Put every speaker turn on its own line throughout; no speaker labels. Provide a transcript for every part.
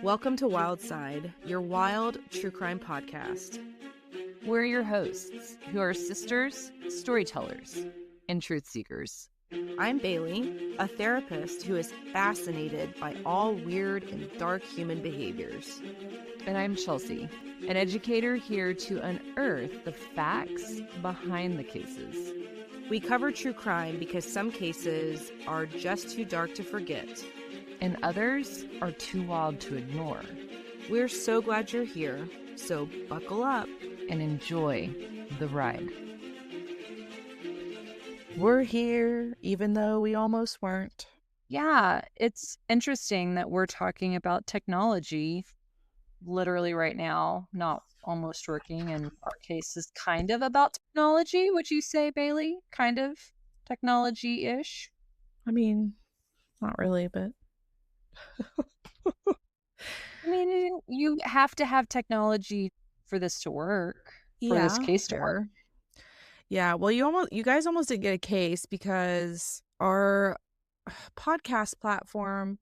Welcome to Wild Side, your wild true crime podcast.
We're your hosts, who are sisters, storytellers, and truth seekers.
I'm Bailey, a therapist who is fascinated by all weird and dark human behaviors.
And I'm Chelsea, an educator here to unearth the facts behind the cases.
We cover true crime because some cases are just too dark to forget,
and others are too wild to ignore.
We're so glad you're here, so buckle up
and enjoy the ride.
We're here, even though we almost weren't.
Yeah, it's interesting that we're talking about technology literally right now, not almost working, and our case is kind of about technology. Would you say, Bailey? Kind of technology-ish?
I mean, not really, but...
I mean, you have to have technology for this to work, for this case to work.
Yeah, well, you guys almost didn't get a case because our podcast platform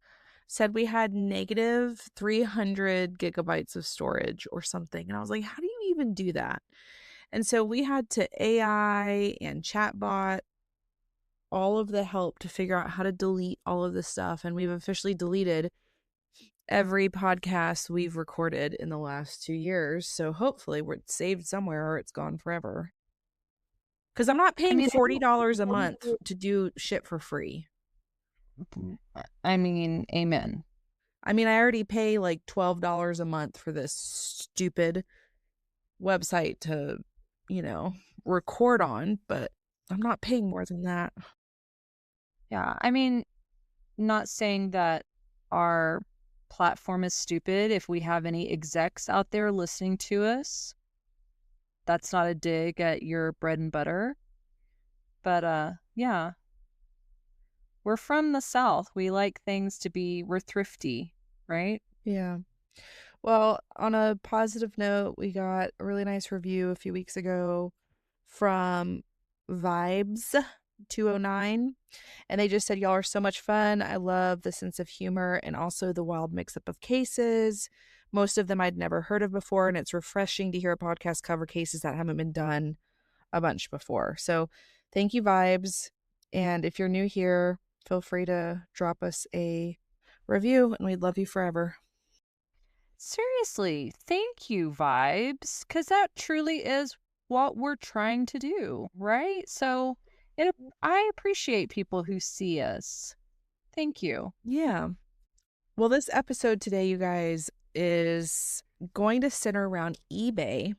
said we had negative 300 gigabytes of storage or something. And I was like, how do you even do that? And so we had to AI and chatbot all of the help to figure out how to delete all of this stuff. And we've officially deleted every podcast we've recorded in the last 2 years. So hopefully we're saved somewhere or it's gone forever. Because I'm not paying $40 a month to do shit for free.
I mean, amen.
I mean, I already pay like $12 a month for this stupid website to, record on, but I'm not paying more than that.
Yeah, I mean, not saying that our platform is stupid. If we have any execs out there listening to us, that's not a dig at your bread and butter. But yeah, we're from the South. We like things to be, we're thrifty, right?
Yeah. Well, on a positive note, we got a really nice review a few weeks ago from Vibes 209, and they just said, y'all are so much fun. I love the sense of humor and also the wild mix-up of cases. Most of them I'd never heard of before, and it's refreshing to hear a podcast cover cases that haven't been done a bunch before. So thank you, Vibes. And if you're new here, feel free to drop us a review, and we'd love you forever.
Seriously, thank you, Vibes, because that truly is what we're trying to do, right? So I appreciate people who see us. Thank you.
Yeah. Well, this episode today, you guys, is going to center around eBay.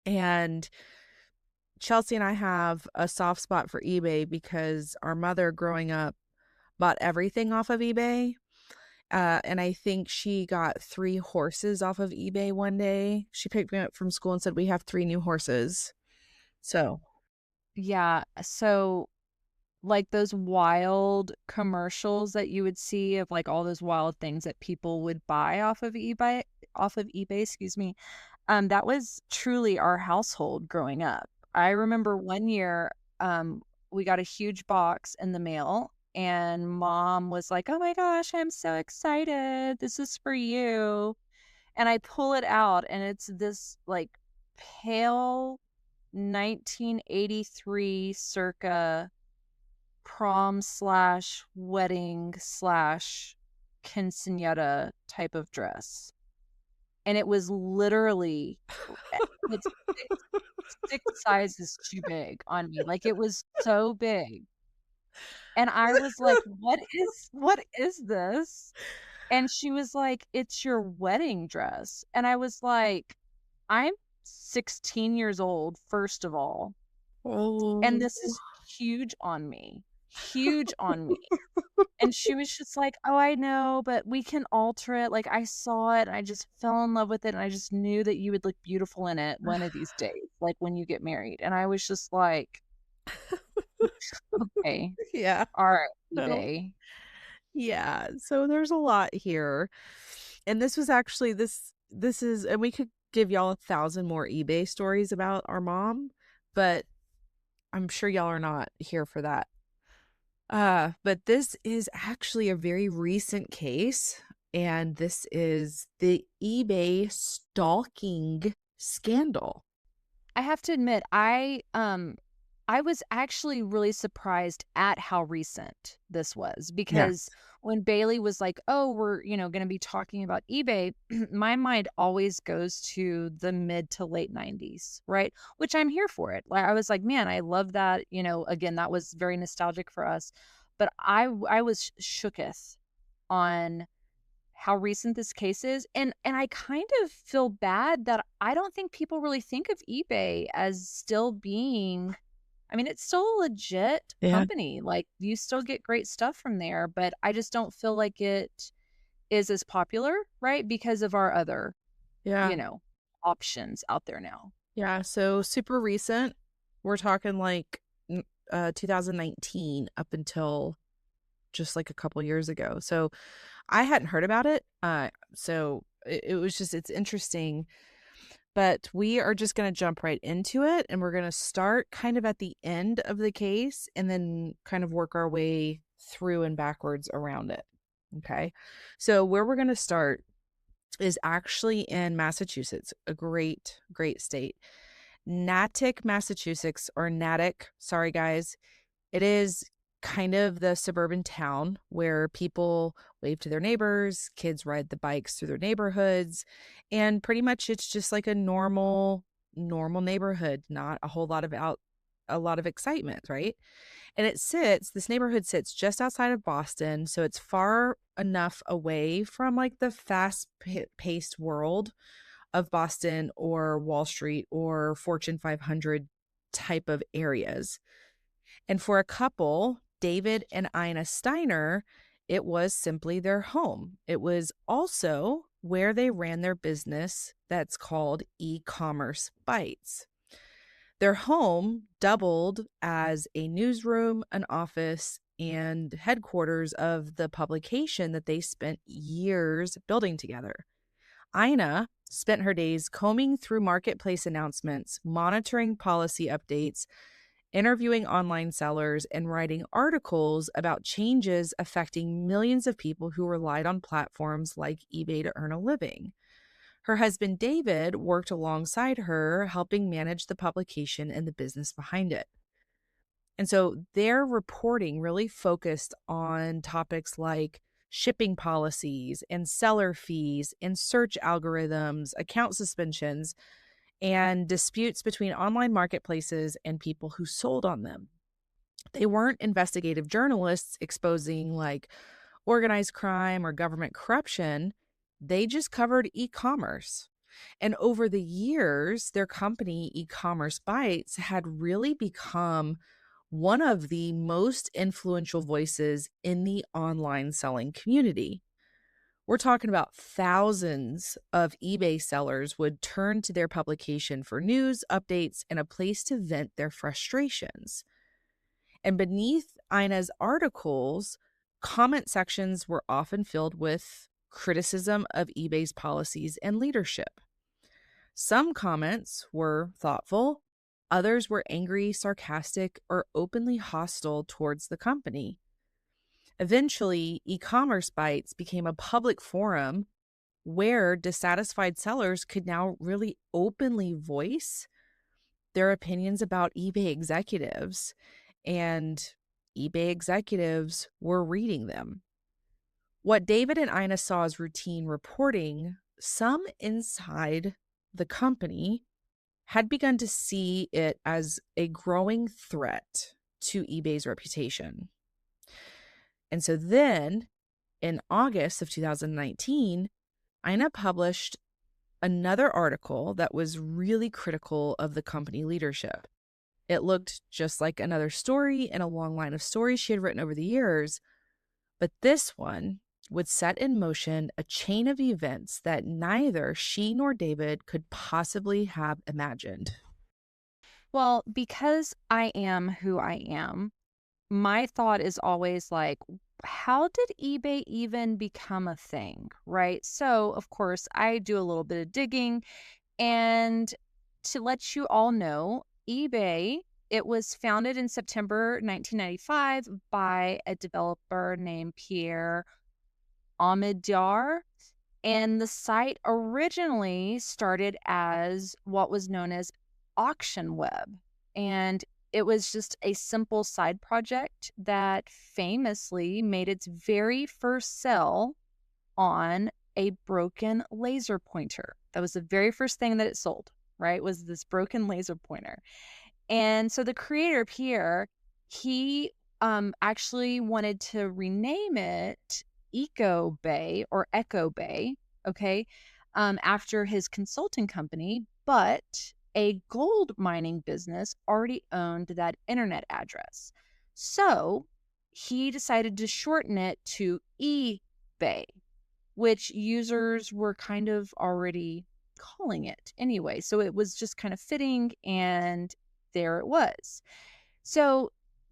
And Chelsea and I have a soft spot for eBay because our mother growing up bought everything off of eBay. And I think she got 3 horses off of eBay one day. She picked me up from school and said, we have 3 new horses. So.
Yeah. So like those wild commercials that you would see of like all those wild things that people would buy off of eBay, excuse me. That was truly our household growing up. I remember one year, we got a huge box in the mail and Mom was like, oh my gosh, I'm so excited. This is for you. And I pull it out and it's this like pale 1983 circa prom/wedding/quinceañera type of dress. And it was literally it's 6 sizes too big on me. Like it was so big. And I was like, what is this? And she was like, it's your wedding dress. And I was like, I'm 16 years old, first of all.
Oh.
And this is huge on me. And she was just like, oh, I know, but we can alter it. Like I saw it and I just fell in love with it. And I just knew that you would look beautiful in it one of these days, like when you get married. And I was just like, okay.
Yeah.
All right, eBay.
Yeah. So there's a lot here. And this was actually, this is, and we could give y'all 1,000 more eBay stories about our mom, but I'm sure y'all are not here for that. But this is actually a very recent case. and this is the eBay stalking scandal.
I have to admit, I was actually really surprised at how recent this was, because
Yes.
when Bailey was like, "Oh, we're, going to be talking about eBay," my mind always goes to the mid to late 90s, right? Which I'm here for it. Like, I was like, "Man, I love that." Again, that was very nostalgic for us. But I was shooketh on how recent this case is, and I kind of feel bad that I don't think people really think of eBay as still being, I mean, it's still a legit
Yeah.
company. Like, you still get great stuff from there, but I just don't feel like it is as popular, right? Because of our other,
Yeah.
you know, options out there now.
Yeah. So super recent. We're talking like 2019 up until just like a couple years ago. So I hadn't heard about it. So it was just, it's interesting. But we are just going to jump right into it, and we're going to start kind of at the end of the case and then kind of work our way through and backwards around it. Okay. So where we're going to start is actually in Massachusetts, a great, great state. Natick, Massachusetts, or Natick. Sorry, guys. It is kind of the suburban town where people wave to their neighbors, kids ride the bikes through their neighborhoods, and pretty much it's just like a normal neighborhood, not a lot of excitement, right? And this neighborhood sits just outside of Boston, so it's far enough away from like the fast-paced world of Boston or Wall Street or Fortune 500 type of areas. And for a couple, David and Ina Steiner, it was simply their home. It was also where they ran their business that's called EcommerceBytes. Their home doubled as a newsroom, an office, and headquarters of the publication that they spent years building together. Ina spent her days combing through marketplace announcements, monitoring policy updates, interviewing online sellers, and writing articles about changes affecting millions of people who relied on platforms like eBay to earn a living. Her husband, David, worked alongside her, helping manage the publication and the business behind it. And so their reporting really focused on topics like shipping policies and seller fees and search algorithms, account suspensions, and disputes between online marketplaces and people who sold on them. They weren't investigative journalists exposing like organized crime or government corruption. They just covered e-commerce. And over the years, their company, EcommerceBytes, had really become one of the most influential voices in the online selling community. We're talking about thousands of eBay sellers would turn to their publication for news, updates, and a place to vent their frustrations. And beneath Ina's articles, comment sections were often filled with criticism of eBay's policies and leadership. Some comments were thoughtful, others were angry, sarcastic, or openly hostile towards the company. Eventually, EcommerceBytes became a public forum where dissatisfied sellers could now really openly voice their opinions about eBay executives, and eBay executives were reading them. What David and Ina saw as routine reporting, some inside the company had begun to see it as a growing threat to eBay's reputation. And so then in August of 2019, Ina published another article that was really critical of the company leadership. It looked just like another story in a long line of stories she had written over the years, but this one would set in motion a chain of events that neither she nor David could possibly have imagined.
Well, because I am who I am, my thought is always like, how did eBay even become a thing, right? So, of course, I do a little bit of digging, and to let you all know, eBay, it was founded in September 1995 by a developer named Pierre Ahmed, and the site originally started as what was known as Auction Web. And it was just a simple side project that famously made its very first sale on a broken laser pointer. That was the very first thing that it sold, right? Was this broken laser pointer. And so the creator, Pierre, he actually wanted to rename it EcoBay or Echo Bay, okay, after his consulting company, but a gold mining business already owned that internet address. So he decided to shorten it to eBay, which users were kind of already calling it anyway. So it was just kind of fitting, and there it was. So,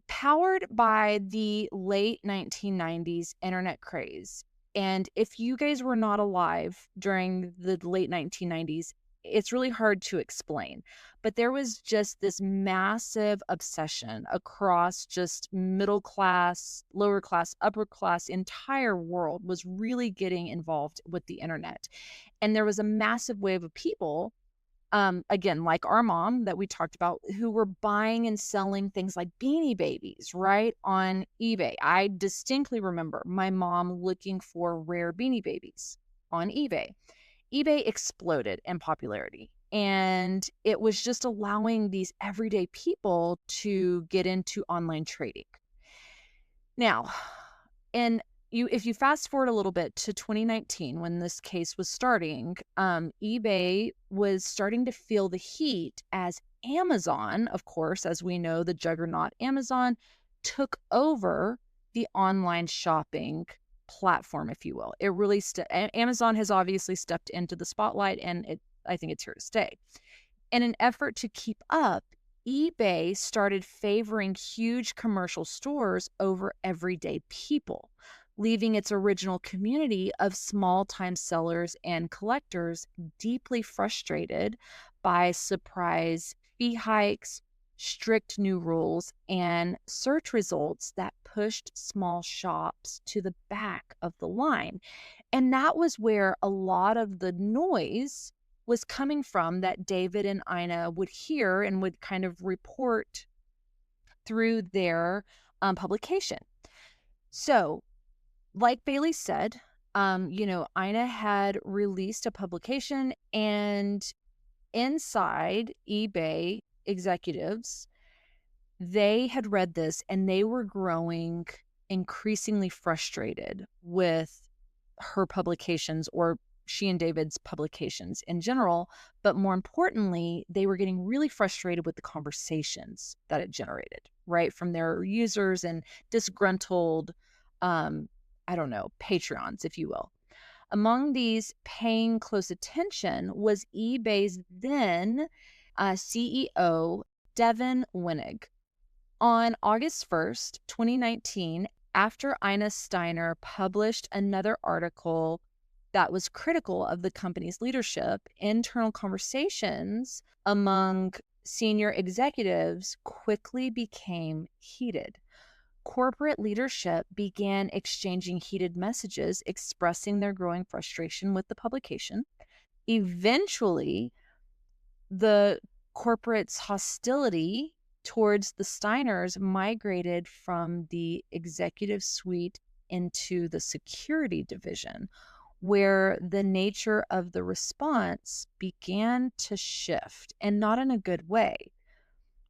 powered by the late 1990s internet craze, and if you guys were not alive during the late 1990s, it's really hard to explain. But there was just this massive obsession across just middle class, lower class, upper class, entire world was really getting involved with the internet. And there was a massive wave of people, again, like our mom that we talked about, who were buying and selling things like Beanie Babies, right, on eBay. I distinctly remember my mom looking for rare Beanie Babies on eBay. eBay exploded in popularity, and it was just allowing these everyday people to get into online trading. Now, and if you fast forward a little bit to 2019 when this case was starting, eBay was starting to feel the heat as Amazon, of course, as we know, the juggernaut Amazon, took over the online shopping platform, if you will. It really Amazon has obviously stepped into the spotlight, and I think it's here to stay. In an effort to keep up, eBay started favoring huge commercial stores over everyday people, leaving its original community of small-time sellers and collectors deeply frustrated by surprise fee hikes, strict new rules, and search results that pushed small shops to the back of the line. And that was where a lot of the noise was coming from that David and Ina would hear and would kind of report through their publication. So, like Bailey said, Ina had released a publication, and inside eBay executives, they had read this and they were growing increasingly frustrated with her publications, or she and David's publications in general, but more importantly, they were getting really frustrated with the conversations that it generated, right, from their users and disgruntled, Patreons, if you will. Among these paying close attention was eBay's then CEO, Devin Winnig. On August 1st, 2019, after Ina Steiner published another article that was critical of the company's leadership, internal conversations among senior executives quickly became heated. Corporate leadership began exchanging heated messages expressing their growing frustration with the publication. Eventually, the corporate's hostility towards the Steiners migrated from the executive suite into the security division, where the nature of the response began to shift, and not in a good way.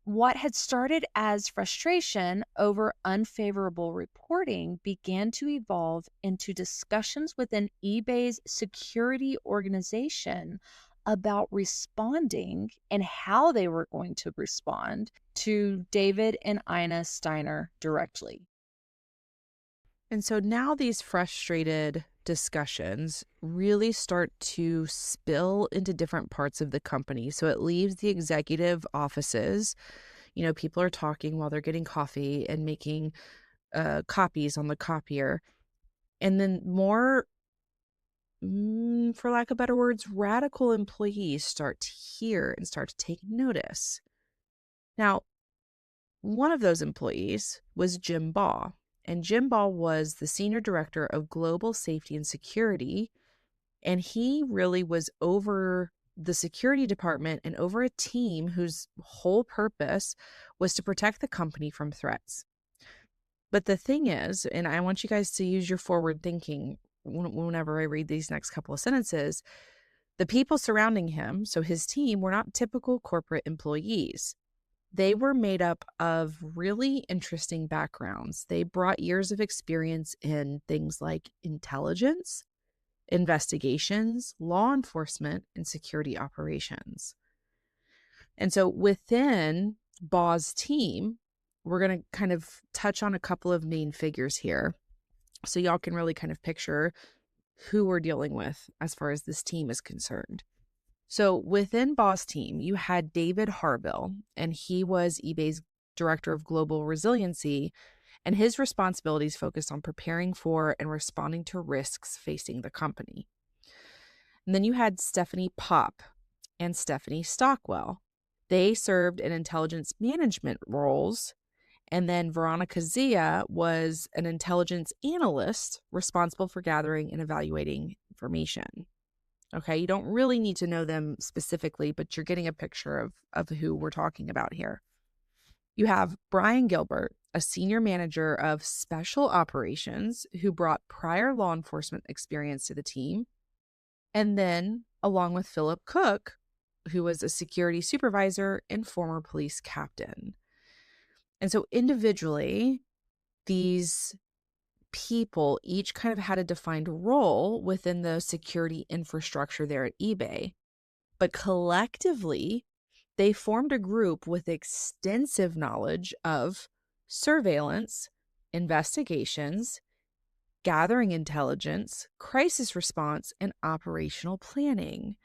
What had started as frustration over unfavorable reporting began to evolve into discussions within eBay's security organization about responding and how they were going to respond to David and Ina Steiner directly.
And so now these frustrated discussions really start to spill into different parts of the company. So it leaves the executive offices. People are talking while they're getting coffee and making copies on the copier. And then more, for lack of better words, radical employees start to hear and start to take notice. Now, one of those employees was Jim Baugh. and Jim Ball was the senior director of global safety and security. And he really was over the security department and over a team whose whole purpose was to protect the company from threats. But the thing is, and I want you guys to use your forward thinking whenever I read these next couple of sentences, the people surrounding him, so his team, were not typical corporate employees. They were made up of really interesting backgrounds. They brought years of experience in things like intelligence, investigations, law enforcement, and security operations. And so within Baugh's team, we're going to kind of touch on a couple of main figures here so y'all can really kind of picture who we're dealing with as far as this team is concerned. So within Baugh's team, you had David Harville, and he was eBay's director of global resiliency, and his responsibilities focused on preparing for and responding to risks facing the company. And then you had Stephanie Popp and Stephanie Stockwell. They served in intelligence management roles. And then Veronica Zia was an intelligence analyst responsible for gathering and evaluating information. Okay, you don't really need to know them specifically, but you're getting a picture of who we're talking about here. You have Brian Gilbert, a senior manager of special operations who brought prior law enforcement experience to the team. And then along with Philip Cook, who was a security supervisor and former police captain. And so individually, these people each kind of had a defined role within the security infrastructure there at eBay. But collectively, they formed a group with extensive knowledge of surveillance, investigations, gathering intelligence, crisis response, and operational planning.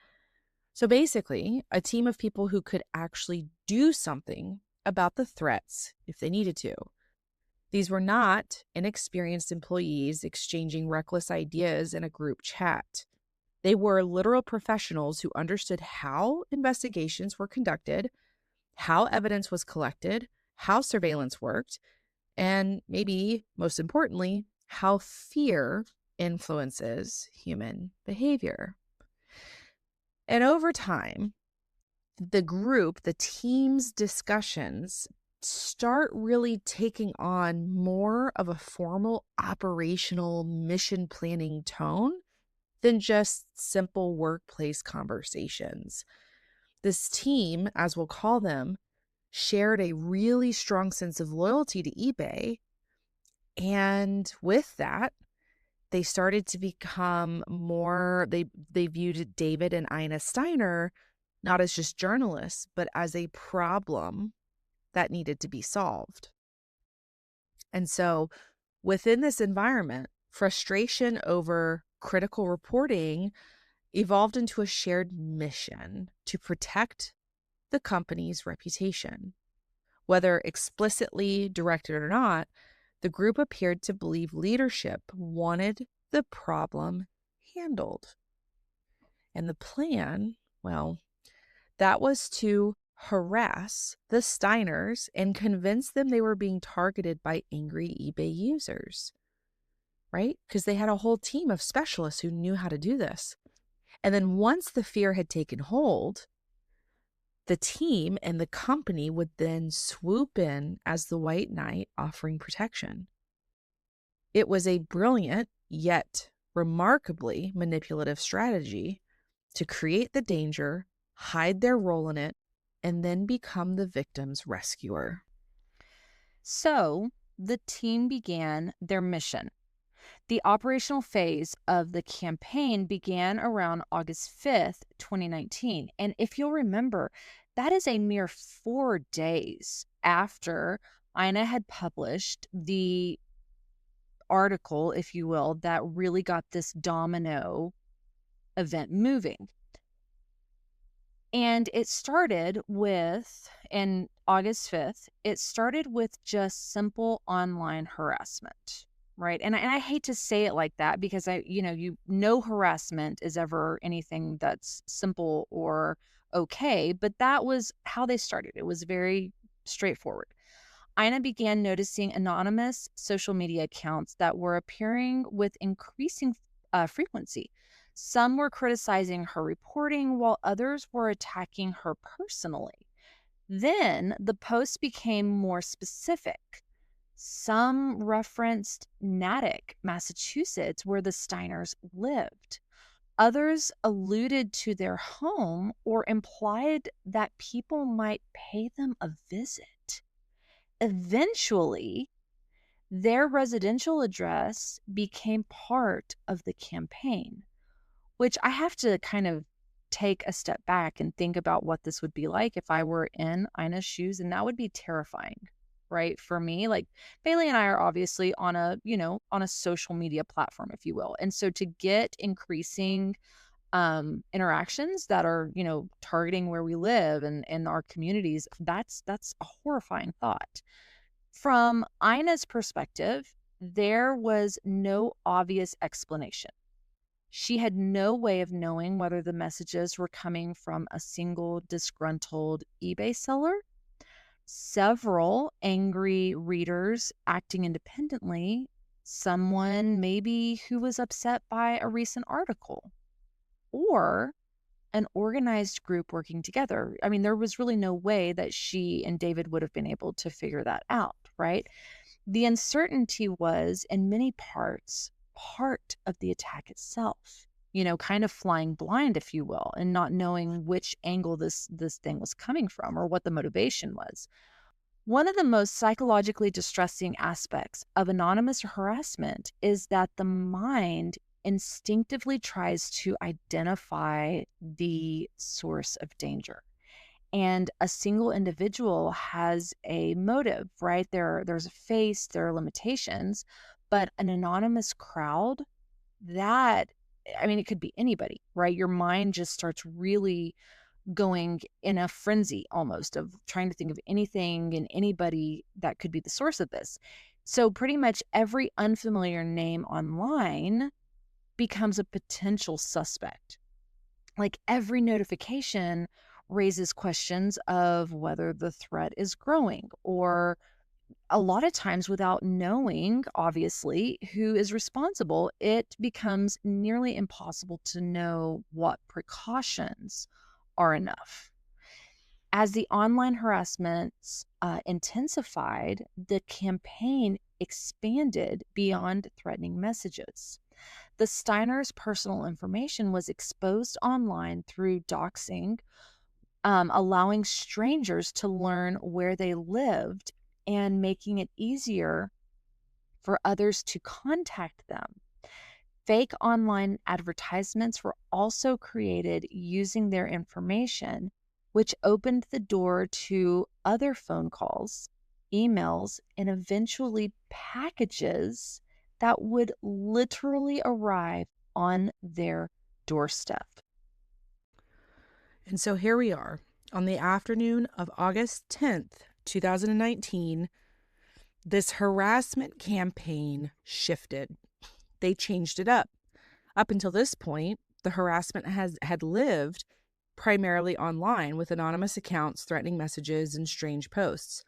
So basically, a team of people who could actually do something about the threats if they needed to. These were not inexperienced employees exchanging reckless ideas in a group chat. They were literal professionals who understood how investigations were conducted, how evidence was collected, how surveillance worked, and maybe most importantly, how fear influences human behavior. And over time, the team's discussions start really taking on more of a formal operational mission planning tone than just simple workplace conversations. This team, as we'll call them, shared a really strong sense of loyalty to eBay. And with that, they started to become more, they viewed David and Ina Steiner not as just journalists, but as a problem that needed to be solved. And so within this environment, frustration over critical reporting evolved into a shared mission to protect the company's reputation. Whether explicitly directed or not, the group appeared to believe leadership wanted the problem handled. And the plan, well, that was to harass the Steiners and convince them they were being targeted by angry eBay users, right? Because they had a whole team of specialists who knew how to do this. And then once the fear had taken hold, the team and the company would then swoop in as the white knight offering protection. It was a brilliant yet remarkably manipulative strategy to create the danger, hide their role in it, and then become the victim's rescuer.
So the team began their mission. The operational phase of the campaign began around August 5th, 2019. And if you'll remember, that is a mere 4 days after Ina had published the article, if you will, that really got this domino event moving. And it started with, in August 5th, it started with just simple online harassment, right? And I hate to say it like that because no harassment is ever anything that's simple or okay, but that was how they started. It was very straightforward. Ina began noticing anonymous social media accounts that were appearing with increasing frequency. Some were criticizing her reporting, while others were attacking her personally. Then the posts became more specific. Some referenced Natick, Massachusetts, where the Steiners lived. Others alluded to their home or implied that people might pay them a visit. Eventually, their residential address became part of the campaign, which I have to kind of take a step back and think about what this would be like if I were in Ina's shoes. And that would be terrifying, right? For me, like Bailey and I are obviously on a social media platform, if you will. And so to get increasing interactions that are, targeting where we live and our communities, that's a horrifying thought. From Ina's perspective, there was no obvious explanation. She had no way of knowing whether the messages were coming from a single disgruntled eBay seller, several angry readers acting independently, someone maybe who was upset by a recent article, or an organized group working together. I mean, there was really no way that she and David would have been able to figure that out, right? The uncertainty was, in many parts, part of the attack itself, kind of flying blind, if you will, and not knowing which angle this thing was coming from or what the motivation was. One of the most psychologically distressing aspects of anonymous harassment is that the mind instinctively tries to identify the source of danger. And a single individual has a motive, right? There's a face, there are limitations, but an anonymous crowd, it could be anybody, right? Your mind just starts really going in a frenzy almost of trying to think of anything and anybody that could be the source of this. So pretty much every unfamiliar name online becomes a potential suspect. Like every notification raises questions of whether the threat is growing, or a lot of times without knowing, obviously, who is responsible, it becomes nearly impossible to know what precautions are enough. As the online harassments intensified, the campaign expanded beyond threatening messages. The Steiners' personal information was exposed online through doxxing, allowing strangers to learn where they lived and making it easier for others to contact them. Fake online advertisements were also created using their information, which opened the door to other phone calls, emails, and eventually packages that would literally arrive on their doorstep.
And so here we are on the afternoon of August 10th, 2019. This harassment campaign shifted. They changed it up. Up until this point, the harassment had lived primarily online with anonymous accounts, threatening messages, and strange posts.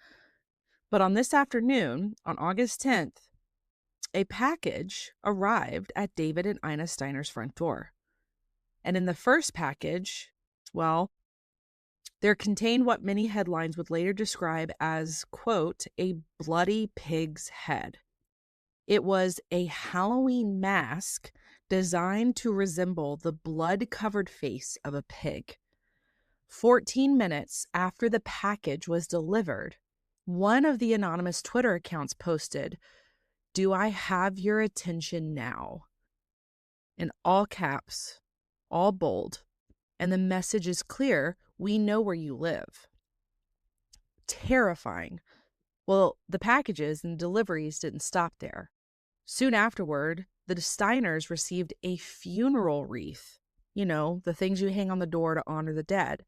But on this afternoon, on August 10th, a package arrived at David and Ina Steiner's front door. And in the first package, well, there contained what many headlines would later describe as, quote, a bloody pig's head. It was a Halloween mask designed to resemble the blood-covered face of a pig. 14 minutes after the package was delivered, one of the anonymous Twitter accounts posted, "Do I have your attention now?" In all caps, all bold, and the message is clear: we know where you live. Terrifying. Well, the packages and deliveries didn't stop there. Soon afterward, the Steiners received a funeral wreath, the things you hang on the door to honor the dead.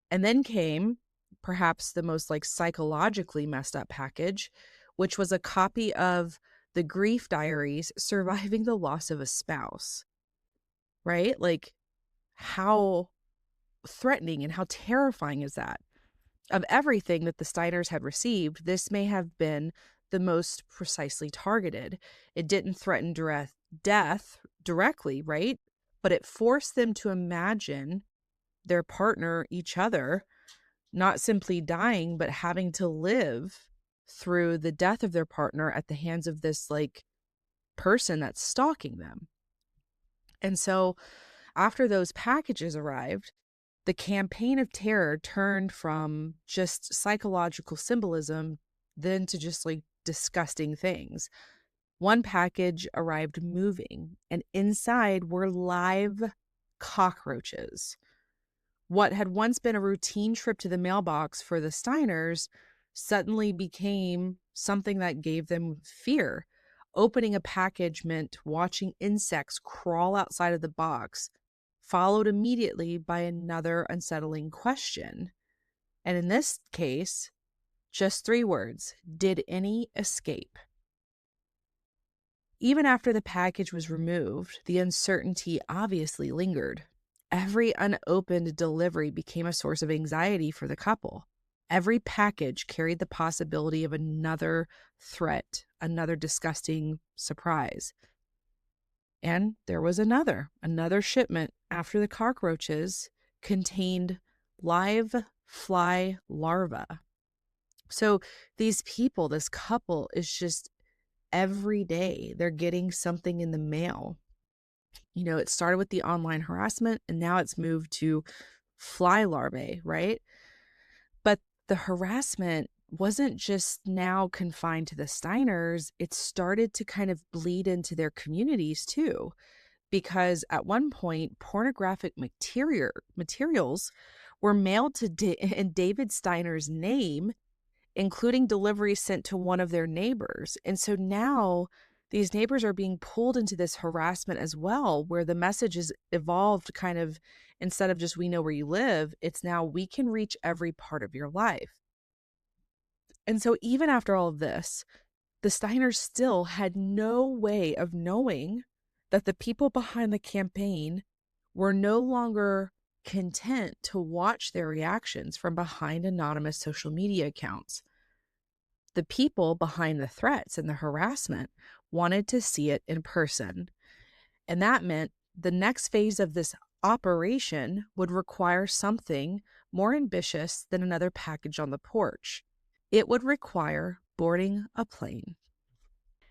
And then came perhaps the most psychologically messed up package, which was a copy of the grief diaries surviving the loss of a spouse. Right? How threatening and how terrifying is that? Of everything that the Steiners had received, this may have been the most precisely targeted. It didn't threaten death directly, right? But it forced them to imagine their partner, each other, not simply dying, but having to live through the death of their partner at the hands of this like person that's stalking them. And so after those packages arrived, the campaign of terror turned from just psychological symbolism then to just like disgusting things. One package arrived moving, and inside were live cockroaches. What had once been a routine trip to the mailbox for the Steiners suddenly became something that gave them fear. Opening a package meant watching insects crawl outside of the box, followed immediately by another unsettling question. And in this case, just 3 words: did any escape? Even after the package was removed, the uncertainty obviously lingered. Every unopened delivery became a source of anxiety for the couple. Every package carried the possibility of another threat, another disgusting surprise. And there was another shipment after the cockroaches contained live fly larvae. So these people, this couple, is just every day they're getting something in the mail. You know, it started with the online harassment and now it's moved to fly larvae, right? But the harassment wasn't just now confined to the Steiners, it started to kind of bleed into their communities too. Because at one point, pornographic materials were mailed to in David Steiner's name, including deliveries sent to one of their neighbors. And so now these neighbors are being pulled into this harassment as well, where the message is evolved kind of, instead of just we know where you live, it's now we can reach every part of your life. And so even after all of this, the Steiners still had no way of knowing that the people behind the campaign were no longer content to watch their reactions from behind anonymous social media accounts. The people behind the threats and the harassment wanted to see it in person. And that meant the next phase of this operation would require something more ambitious than another package on the porch. It would require boarding a plane.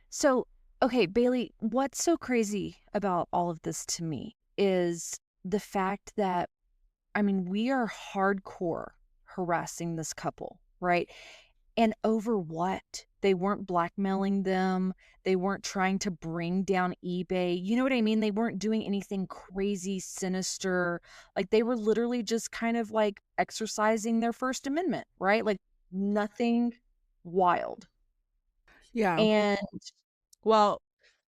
So, okay, Bailey, what's so crazy about all of this to me is the fact that, I mean, we are hardcore harassing this couple, right? And over what? They weren't blackmailing them. They weren't trying to bring down eBay. You know what I mean? They weren't doing anything crazy, sinister. Like they were literally just kind of like exercising their First Amendment, right? Like nothing wild.
Yeah.
And
Well,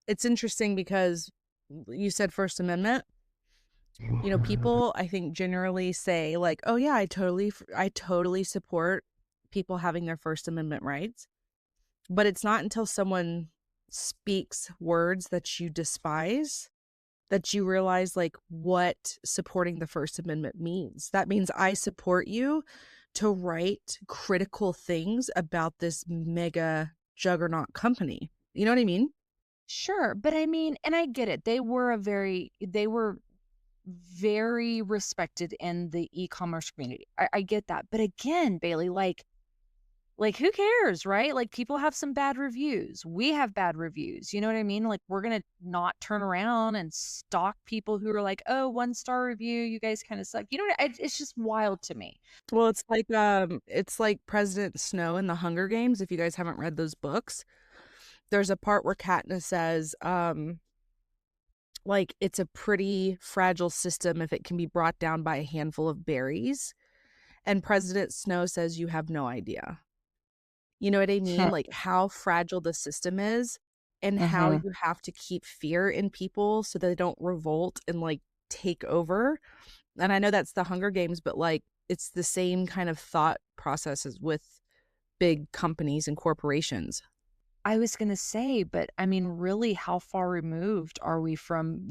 it's interesting because you said First Amendment. You know, people I think generally say like, "Oh yeah, I totally support people having their First Amendment rights." But it's not until someone speaks words that you despise that you realize like what supporting the First Amendment means. That means I support you to write critical things about this mega juggernaut company. You know what I mean?
sure, but I mean, and I get it. They were very respected in the e-commerce community. I get that. But again, Bailey, like who cares, right? Like people have some bad reviews. We have bad reviews. You know what I mean? Like we're going to not turn around and stalk people who are like, "Oh, 1-star review, you guys kind of suck." You know what? It's just wild to me.
Well, it's like President Snow in the Hunger Games. If you guys haven't read those books, there's a part where Katniss says, like it's a pretty fragile system if it can be brought down by a handful of berries. And President Snow says, you have no idea. You know what I mean? Like how fragile the system is and how
Mm-hmm.
you have to keep fear in people so they don't revolt and like take over. And I know that's the Hunger Games, but like it's the same kind of thought processes with big companies and corporations.
I was going to say, but I mean, really, how far removed are we from,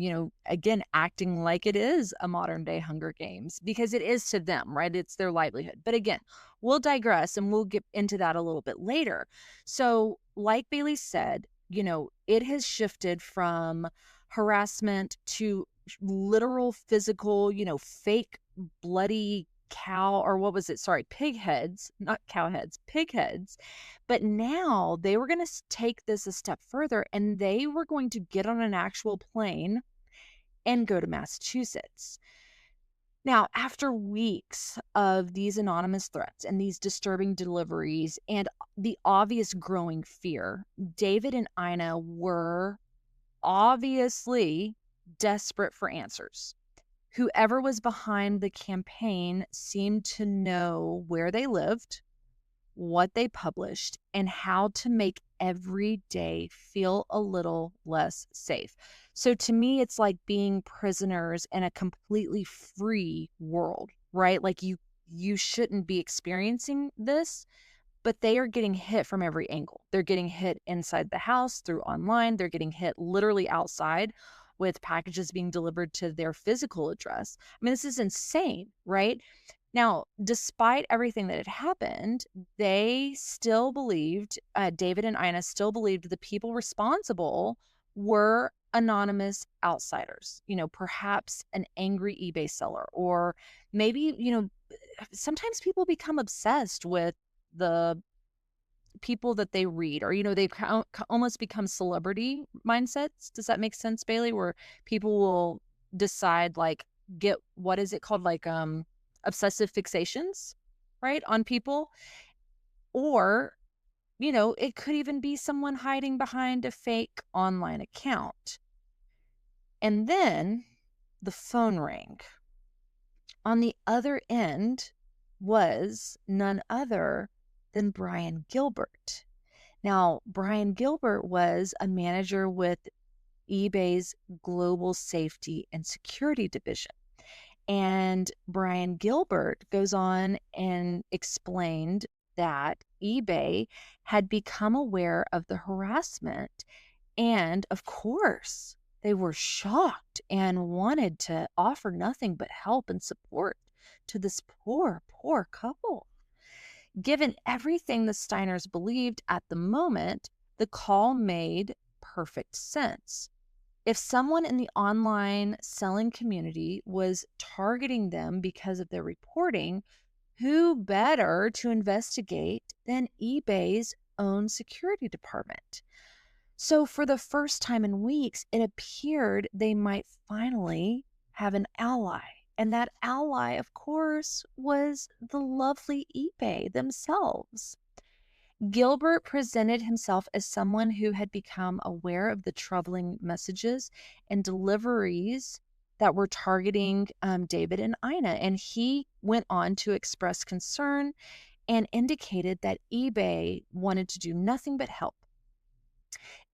again, acting like it is a modern day Hunger Games? Because it is to them, right? It's their livelihood. But again, we'll digress and we'll get into that a little bit later. So, like Bailey said, it has shifted from harassment to literal physical, fake bloody cow, or what was it? Sorry, pig heads, not cow heads, pig heads. But now they were going to take this a step further, and they were going to get on an actual plane and go to Massachusetts. Now, after weeks of these anonymous threats and these disturbing deliveries and the obvious growing fear, David and Ina were obviously desperate for answers. Whoever was behind the campaign seemed to know where they lived, what they published, and how to make every day feel a little less safe. So to me, it's like being prisoners in a completely free world, right? Like you shouldn't be experiencing this, but they are getting hit from every angle. They're getting hit inside the house, through online. They're getting hit literally outside with packages being delivered to their physical address. I mean, this is insane, right? Now, despite everything that had happened, they still believed, David and Ina still believed the people responsible were anonymous outsiders, perhaps an angry eBay seller, or maybe, sometimes people become obsessed with the people that they read, or they've almost become celebrity mindsets. Does that make sense, Bailey? Where people will decide, like, get, what is it called, like obsessive fixations, right, on people. Or it could even be someone hiding behind a fake online account. And then the phone rang. On the other end was none other than Brian Gilbert. Now, Brian Gilbert was a manager with eBay's Global Safety and Security Division. And Brian Gilbert goes on and explained that eBay had become aware of the harassment. And of course, they were shocked and wanted to offer nothing but help and support to this poor, poor couple. Given everything the Steiners believed at the moment, the call made perfect sense. If someone in the online selling community was targeting them because of their reporting, who better to investigate than eBay's own security department? So, for the first time in weeks, it appeared they might finally have an ally. And that ally, of course, was the lovely eBay themselves. Gilbert presented himself as someone who had become aware of the troubling messages and deliveries that were targeting David and Ina. And he went on to express concern and indicated that eBay wanted to do nothing but help.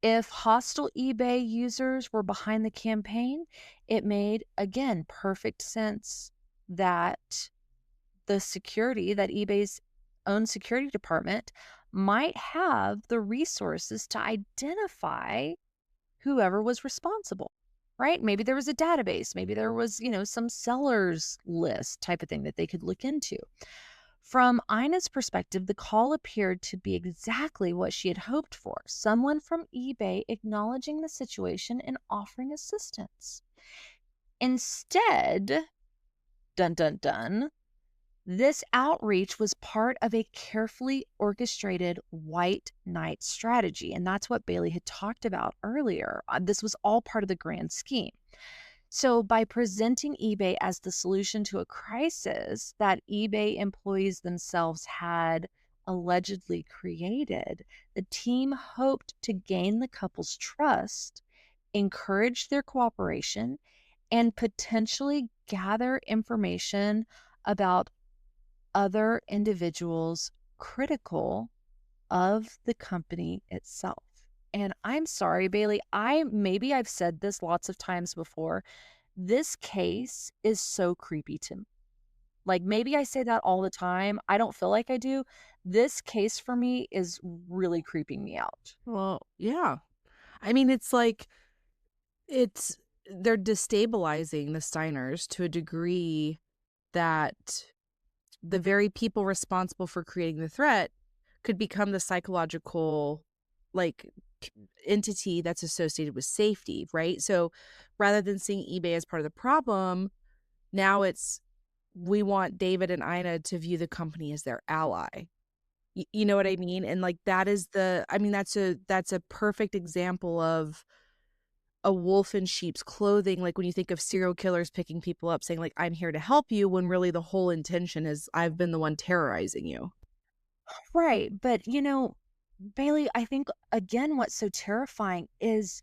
If hostile eBay users were behind the campaign, it made, again, perfect sense that that eBay's own security department might have the resources to identify whoever was responsible, right? Maybe there was a database, maybe there was, some sellers list type of thing that they could look into. From Ina's perspective, the call appeared to be exactly what she had hoped for. Someone from eBay acknowledging the situation and offering assistance. Instead, dun dun dun, this outreach was part of a carefully orchestrated white knight strategy. And that's what Bailey had talked about earlier. This was all part of the grand scheme. So by presenting eBay as the solution to a crisis that eBay employees themselves had allegedly created, the team hoped to gain the couple's trust, encourage their cooperation, and potentially gather information about other individuals critical of the company itself. And I'm sorry, Bailey, maybe I've said this lots of times before. This case is so creepy to me. Like, maybe I say that all the time. I don't feel like I do. This case for me is really creeping me out.
Well, yeah. I mean, it's like it's they're destabilizing the Steiners to a degree that the very people responsible for creating the threat could become the psychological like entity that's associated with safety, right? So rather than seeing eBay as part of the problem, now it's we want David and Ina to view the company as their ally. You know what I mean? And like that is I mean that's a perfect example of a wolf in sheep's clothing. Like when you think of serial killers picking people up saying like I'm here to help you, when really the whole intention is I've been the one terrorizing you.
Right. But, Bailey, I think, again, what's so terrifying is,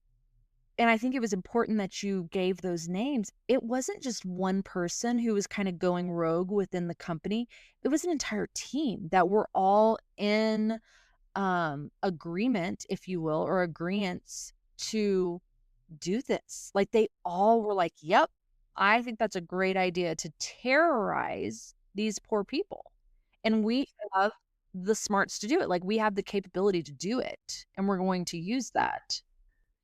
and I think it was important that you gave those names. It wasn't just one person who was kind of going rogue within the company. It was an entire team that were all in agreement, if you will, or agreeance to do this. Like they all were like, yep, I think that's a great idea to terrorize these poor people. And we have the smarts to do it. Like we have the capability to do it. And we're going to use that.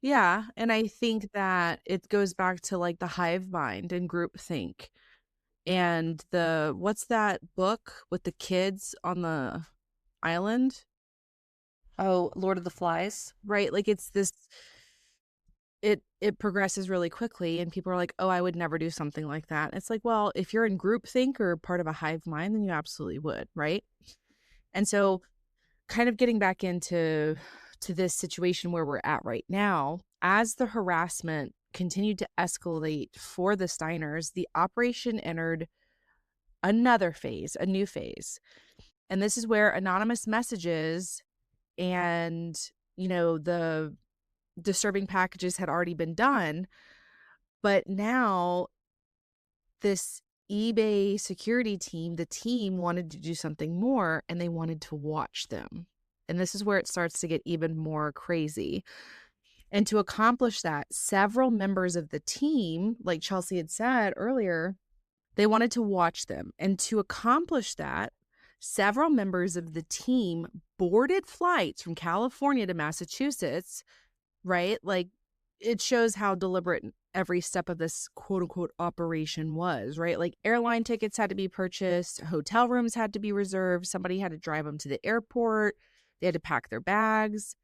Yeah, and I think that it goes back to like the hive mind and groupthink and the what's that book with the kids on the island?
Oh, Lord of the Flies.
Right? Like it's this it progresses really quickly and people are like, "Oh, I would never do something like that." It's like, well, if you're in groupthink or part of a hive mind, then you absolutely would, right? And so kind of getting back into this situation where we're at right now, as the harassment continued to escalate for the Steiners, the operation entered another phase, a new phase. And this is where anonymous messages and, the disturbing packages had already been done. But now this eBay security team, the team wanted to do something more and they wanted to watch them. And this is where it starts to get even more crazy. And to accomplish that, several members of the team, like Chelsea had said earlier, they wanted to watch them. And to accomplish that, several members of the team boarded flights from California to Massachusetts, right? Like it shows how deliberate every step of this quote unquote operation was, right? Like airline tickets had to be purchased, hotel rooms had to be reserved, somebody had to drive them to the airport, they had to pack their bags.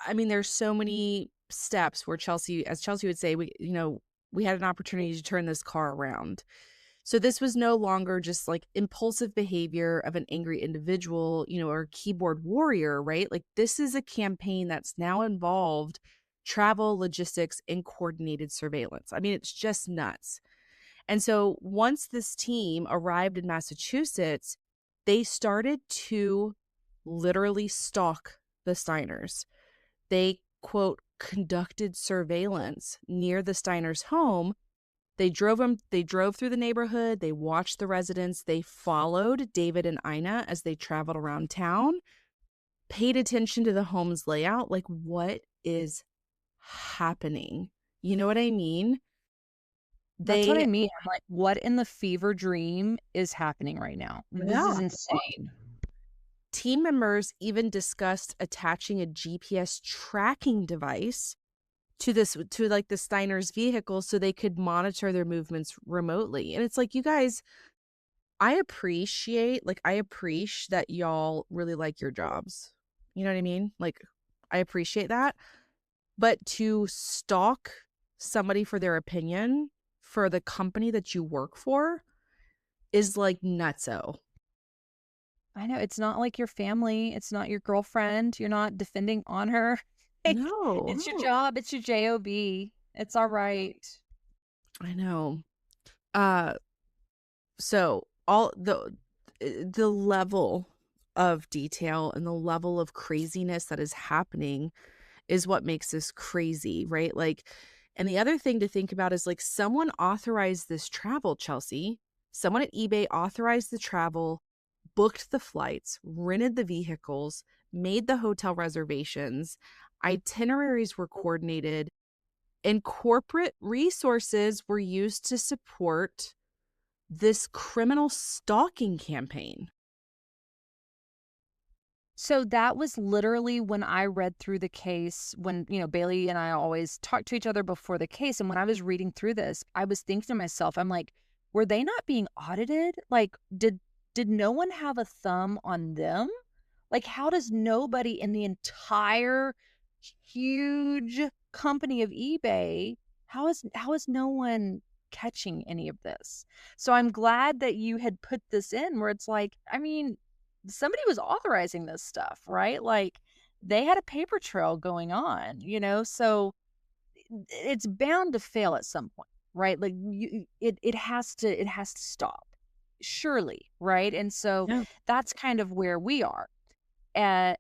I mean, there's so many steps where as Chelsea would say, we had an opportunity to turn this car around. So this was no longer just like impulsive behavior of an angry individual, or keyboard warrior, right? Like this is a campaign that's now involved travel, logistics, and coordinated surveillance. I mean, it's just nuts. And so once this team arrived in Massachusetts, they started to literally stalk the Steiners. They, quote, conducted surveillance near the Steiners' home. They drove through the neighborhood. They watched the residents. They followed David and Ina as they traveled around town, paid attention to the home's layout. Like, what is happening? You know what I mean?
That's what I mean. I'm like, what in the fever dream is happening right now? This is insane.
Team members even discussed attaching a GPS tracking device to the Steiners' vehicle so they could monitor their movements remotely. And it's like, you guys, I appreciate that y'all really like your jobs. You know what I mean? Like, I appreciate that. But to stalk somebody for their opinion for the company that you work for is like nutso.
I know. It's not like your family. It's not your girlfriend. You're not defending on her.
No.
It's your job. It's your job. It's all right.
I know. So all the level of detail and the level of craziness that is happening is what makes this crazy, right? Like, and the other thing to think about is like someone authorized this travel, Chelsea. Someone at eBay authorized the travel, booked the flights, rented the vehicles, made the hotel reservations, itineraries were coordinated, and corporate resources were used to support this criminal stalking campaign.
So that was literally when I read through the case, when, Bailey and I always talk to each other before the case. And when I was reading through this, I was thinking to myself, I'm like, were they not being audited? Like, did no one have a thumb on them? Like, how does nobody in the entire huge company of eBay, how is no one catching any of this? So I'm glad that you had put this in where it's like, I mean, somebody was authorizing this stuff, right? Like they had a paper trail going on, so it's bound to fail at some point, right? Like it has to stop. Surely, right? And so
Yeah.
that's kind of where we are. And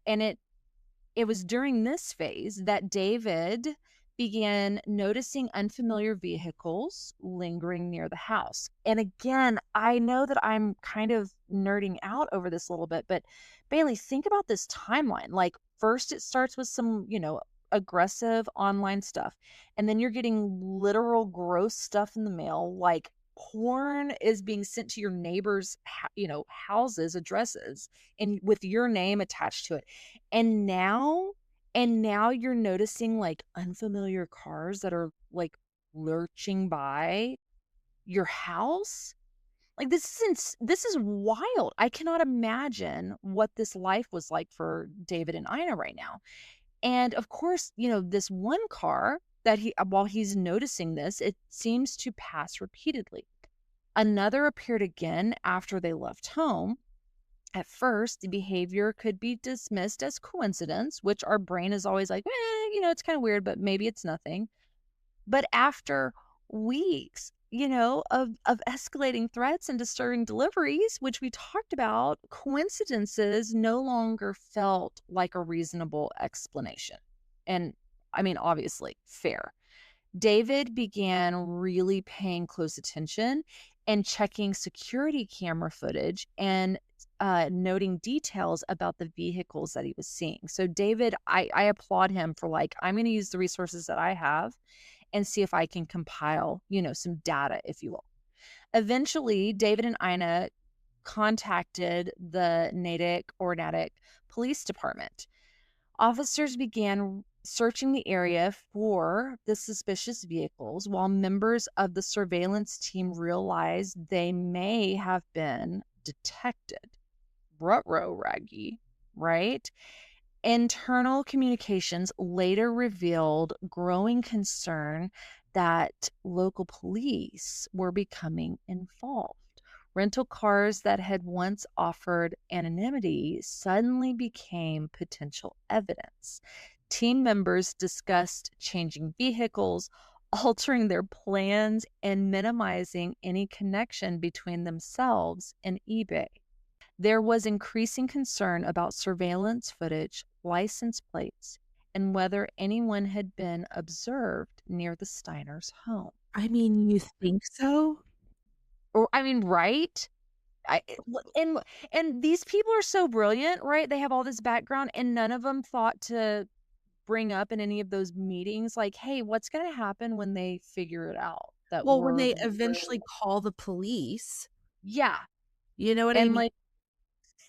it was during this phase that David began noticing unfamiliar vehicles lingering near the house. And again, I know that I'm kind of nerding out over this a little bit, but Bailey, think about this timeline. Like, first, it starts with some, aggressive online stuff, and then you're getting literal gross stuff in the mail, like porn is being sent to your neighbors' houses, addresses, and with your name attached to it. And now you're noticing like unfamiliar cars that are like lurching by your house. Like this is wild. I cannot imagine what this life was like for David and Ina right now. And of course, this one car that while he's noticing this, it seems to pass repeatedly. Another appeared again after they left home. At first, the behavior could be dismissed as coincidence, which our brain is always like, it's kind of weird, but maybe it's nothing. But after weeks, of escalating threats and disturbing deliveries, which we talked about, coincidences no longer felt like a reasonable explanation. And I mean, obviously, fair. David began really paying close attention and checking security camera footage and noting details about the vehicles that he was seeing. So David, I applaud him for like, I'm going to use the resources that I have and see if I can compile, some data, if you will. Eventually, David and Ina contacted the Natick Police Department. Officers began searching the area for the suspicious vehicles while members of the surveillance team realized they may have been detected. Ruh-roh, Raggy, right? Internal communications later revealed growing concern that local police were becoming involved. Rental cars that had once offered anonymity suddenly became potential evidence. Team members discussed changing vehicles, altering their plans, and minimizing any connection between themselves and eBay. There was increasing concern about surveillance footage, license plates, and whether anyone had been observed near the Steiners' home.
I mean, you think so?
Or, I mean, right? I and and these people are so brilliant, right? They have all this background, and none of them thought to bring up in any of those meetings, like, hey, what's going to happen when they figure it out that
Well, when
we're
they
really,
eventually call the police,
yeah,
you know what I
and
mean?
like.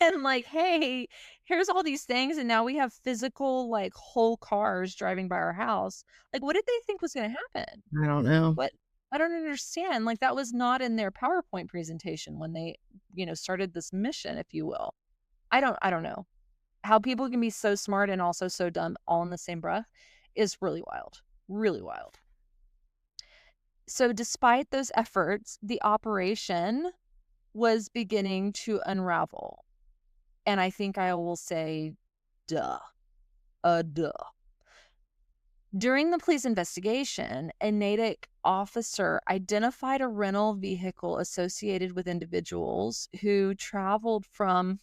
And like, hey, here's all these things, and now we have physical, like, whole cars driving by our house. Like, what did they think was going to happen?
I don't know.
What? I don't understand. Like, that was not in their PowerPoint presentation when they, started this mission, if you will. I don't know. How people can be so smart and also so dumb all in the same breath is really wild. Really wild. So despite those efforts, the operation was beginning to unravel. And I think I will say, duh. Duh. During the police investigation, a Natick officer identified a rental vehicle associated with individuals who traveled from,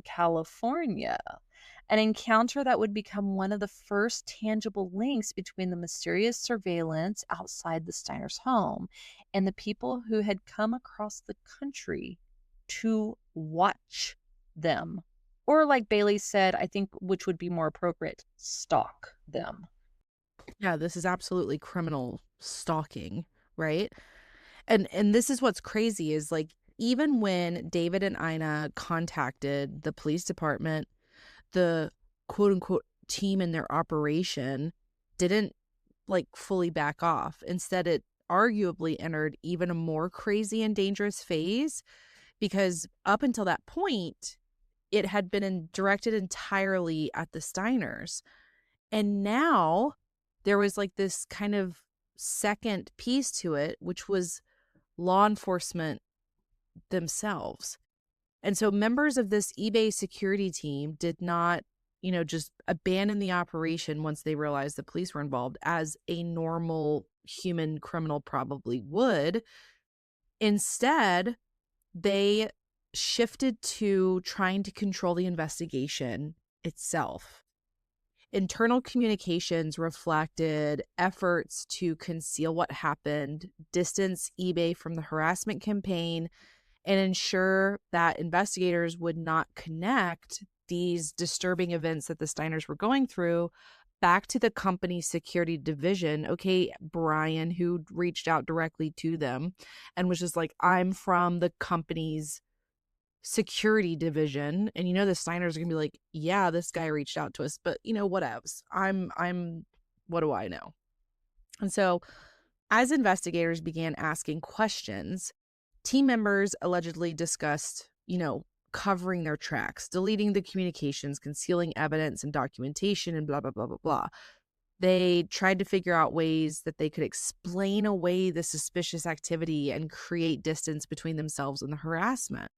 California. An encounter that would become one of the first tangible links between the mysterious surveillance outside the Steiner's home and the people who had come across the country to watch them. Or like Bailey said, I think, which would be more appropriate, stalk them.
Yeah, this is absolutely criminal stalking, right? And this is what's crazy is like even when David and Ina contacted the police department, the quote unquote team in their operation didn't like fully back off. Instead, it arguably entered even a more crazy and dangerous phase, because up until that point, it had been directed entirely at the Steiners. And now there was like this kind of second piece to it, which was law enforcement themselves. And so members of this eBay security team did not, just abandon the operation once they realized the police were involved, as a normal human criminal probably would. Instead, they shifted to trying to control the investigation itself. Internal communications reflected efforts to conceal what happened, distance eBay from the harassment campaign, and ensure that investigators would not connect these disturbing events that the Steiners were going through back to the company's security division. Okay, Brian, who reached out directly to them and was just like, I'm from the company's security division. And the Steiners are gonna be like, yeah, this guy reached out to us, but whatevs. I'm what do I know? And so as investigators began asking questions, team members allegedly discussed, covering their tracks, deleting the communications, concealing evidence and documentation, and blah, blah, blah, blah, blah. They tried to figure out ways that they could explain away the suspicious activity and create distance between themselves and the harassment.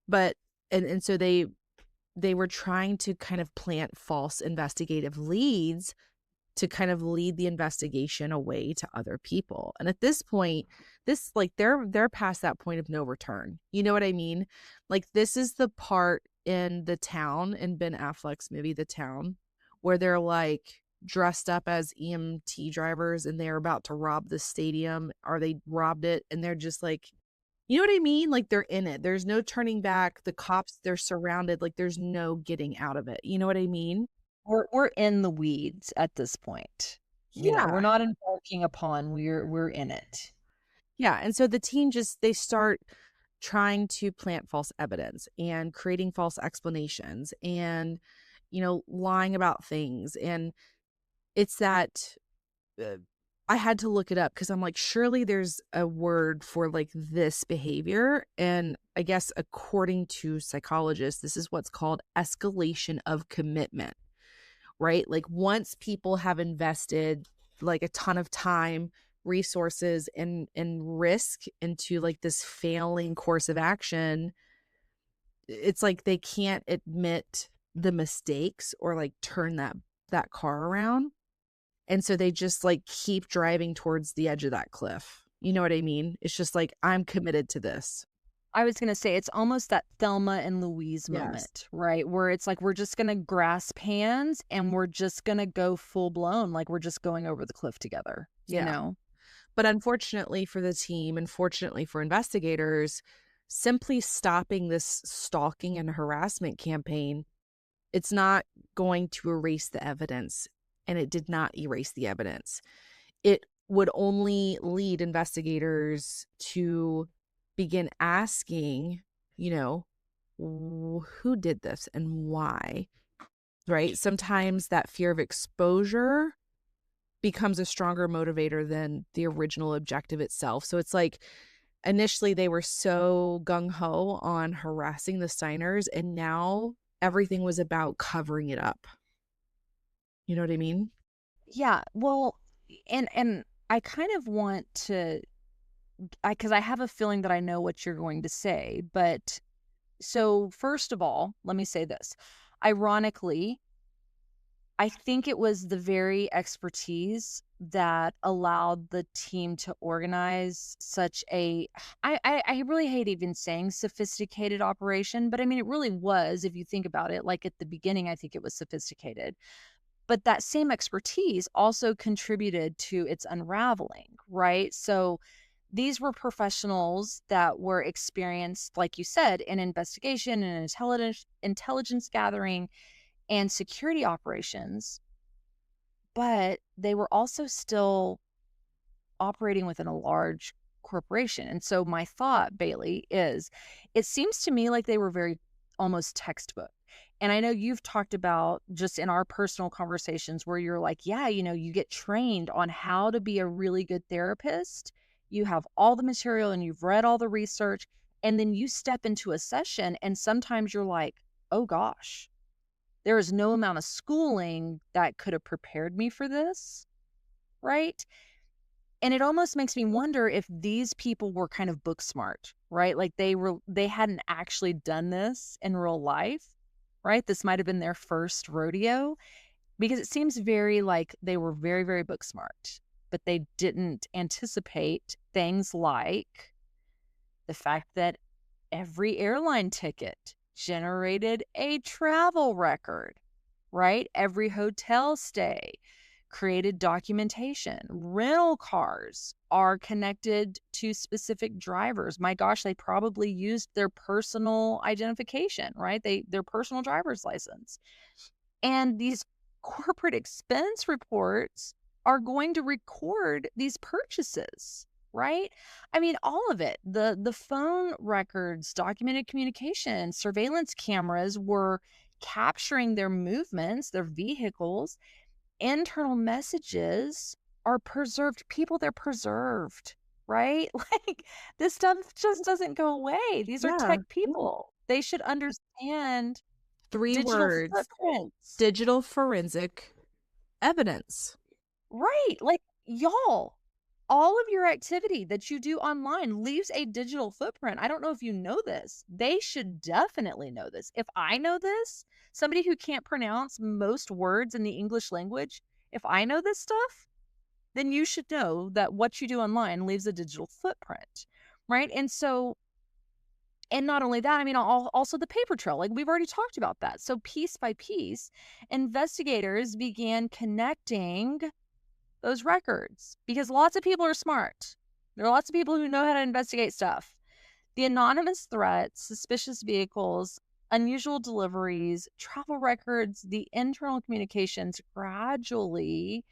But, and so they were trying to kind of plant false investigative leads to kind of lead the investigation away to other people. And at this point, they're past that point of no return. You know what I mean? Like, this is the part in The Town, in Ben Affleck's movie The Town, where they're like dressed up as EMT drivers and they're about to rob the stadium, or they robbed it, and they're just like, you know what I mean? Like, they're in it. There's no turning back. The cops, they're surrounded. Like, there's no getting out of it. You know what I mean?
We're in the weeds at this point.
Yeah.
We're not embarking upon, we're in it.
Yeah. And so the team they start trying to plant false evidence and creating false explanations and, lying about things. And it's that I had to look it up because I'm like, surely there's a word for like this behavior. And I guess according to psychologists, this is what's called escalation of commitment. Right? Like, once people have invested like a ton of time, resources, and risk into like this failing course of action, it's like they can't admit the mistakes or like turn that car around. And so they just like keep driving towards the edge of that cliff. You know what I mean? It's just like, I'm committed to this.
I was going to say, it's almost that Thelma and Louise moment, right? Where it's like, we're just going to grasp hands and we're just going to go full blown. Like, we're just going over the cliff together, you know?
But unfortunately for the team, and fortunately for investigators, simply stopping this stalking and harassment campaign, it's not going to erase the evidence. And it did not erase the evidence. It would only lead investigators to begin asking, who did this and why, right? Sometimes that fear of exposure becomes a stronger motivator than the original objective itself. So it's like, initially they were so gung-ho on harassing the Steiners, and now everything was about covering it up. You know what I mean?
Yeah. Well, and I kind of want to, because I have a feeling that I know what you're going to say, but so first of all, let me say this. Ironically, I think it was the very expertise that allowed the team to organize such a, I really hate even saying sophisticated operation, but I mean, it really was, if you think about it. Like, at the beginning, I think it was sophisticated. But that same expertise also contributed to its unraveling, right? So these were professionals that were experienced, like you said, in investigation and intelligence gathering and security operations, but they were also still operating within a large corporation. And so my thought, Bailey, is it seems to me like they were very almost textbook. And I know you've talked about just in our personal conversations where you're like, yeah, you get trained on how to be a really good therapist. You have all the material and you've read all the research. And then you step into a session and sometimes you're like, oh gosh, there is no amount of schooling that could have prepared me for this. Right. And it almost makes me wonder if these people were kind of book smart, right? Like they hadn't actually done this in real life, right? This might have been their first rodeo because it seems very like they were very, very book smart, but they didn't anticipate things like the fact that every airline ticket generated a travel record, right? Every hotel stay created documentation. Rental cars are connected to specific drivers. My gosh, they probably used their personal identification, right? Their personal driver's license. And these corporate expense reports are going to record these purchases, right? I mean, all of it. The phone records, documented communication, surveillance cameras were capturing their movements, their vehicles. Internal messages are preserved. People, they're preserved, right? Like this stuff just doesn't go away. These are
Yeah.
tech people. They should understand
3
digital
words:
footprints.
digital forensic evidence.
Right. Like, y'all, all of your activity that you do online leaves a digital footprint. I don't know if you know this. They should definitely know this. If I know this, somebody who can't pronounce most words in the English language, if I know this stuff, then you should know that what you do online leaves a digital footprint. Right. And not only that, I mean, also the paper trail, like we've already talked about that. So piece by piece, investigators began connecting those records because lots of people are smart. There are lots of people who know how to investigate stuff. The anonymous threats, suspicious vehicles, unusual deliveries, travel records, the internal communications gradually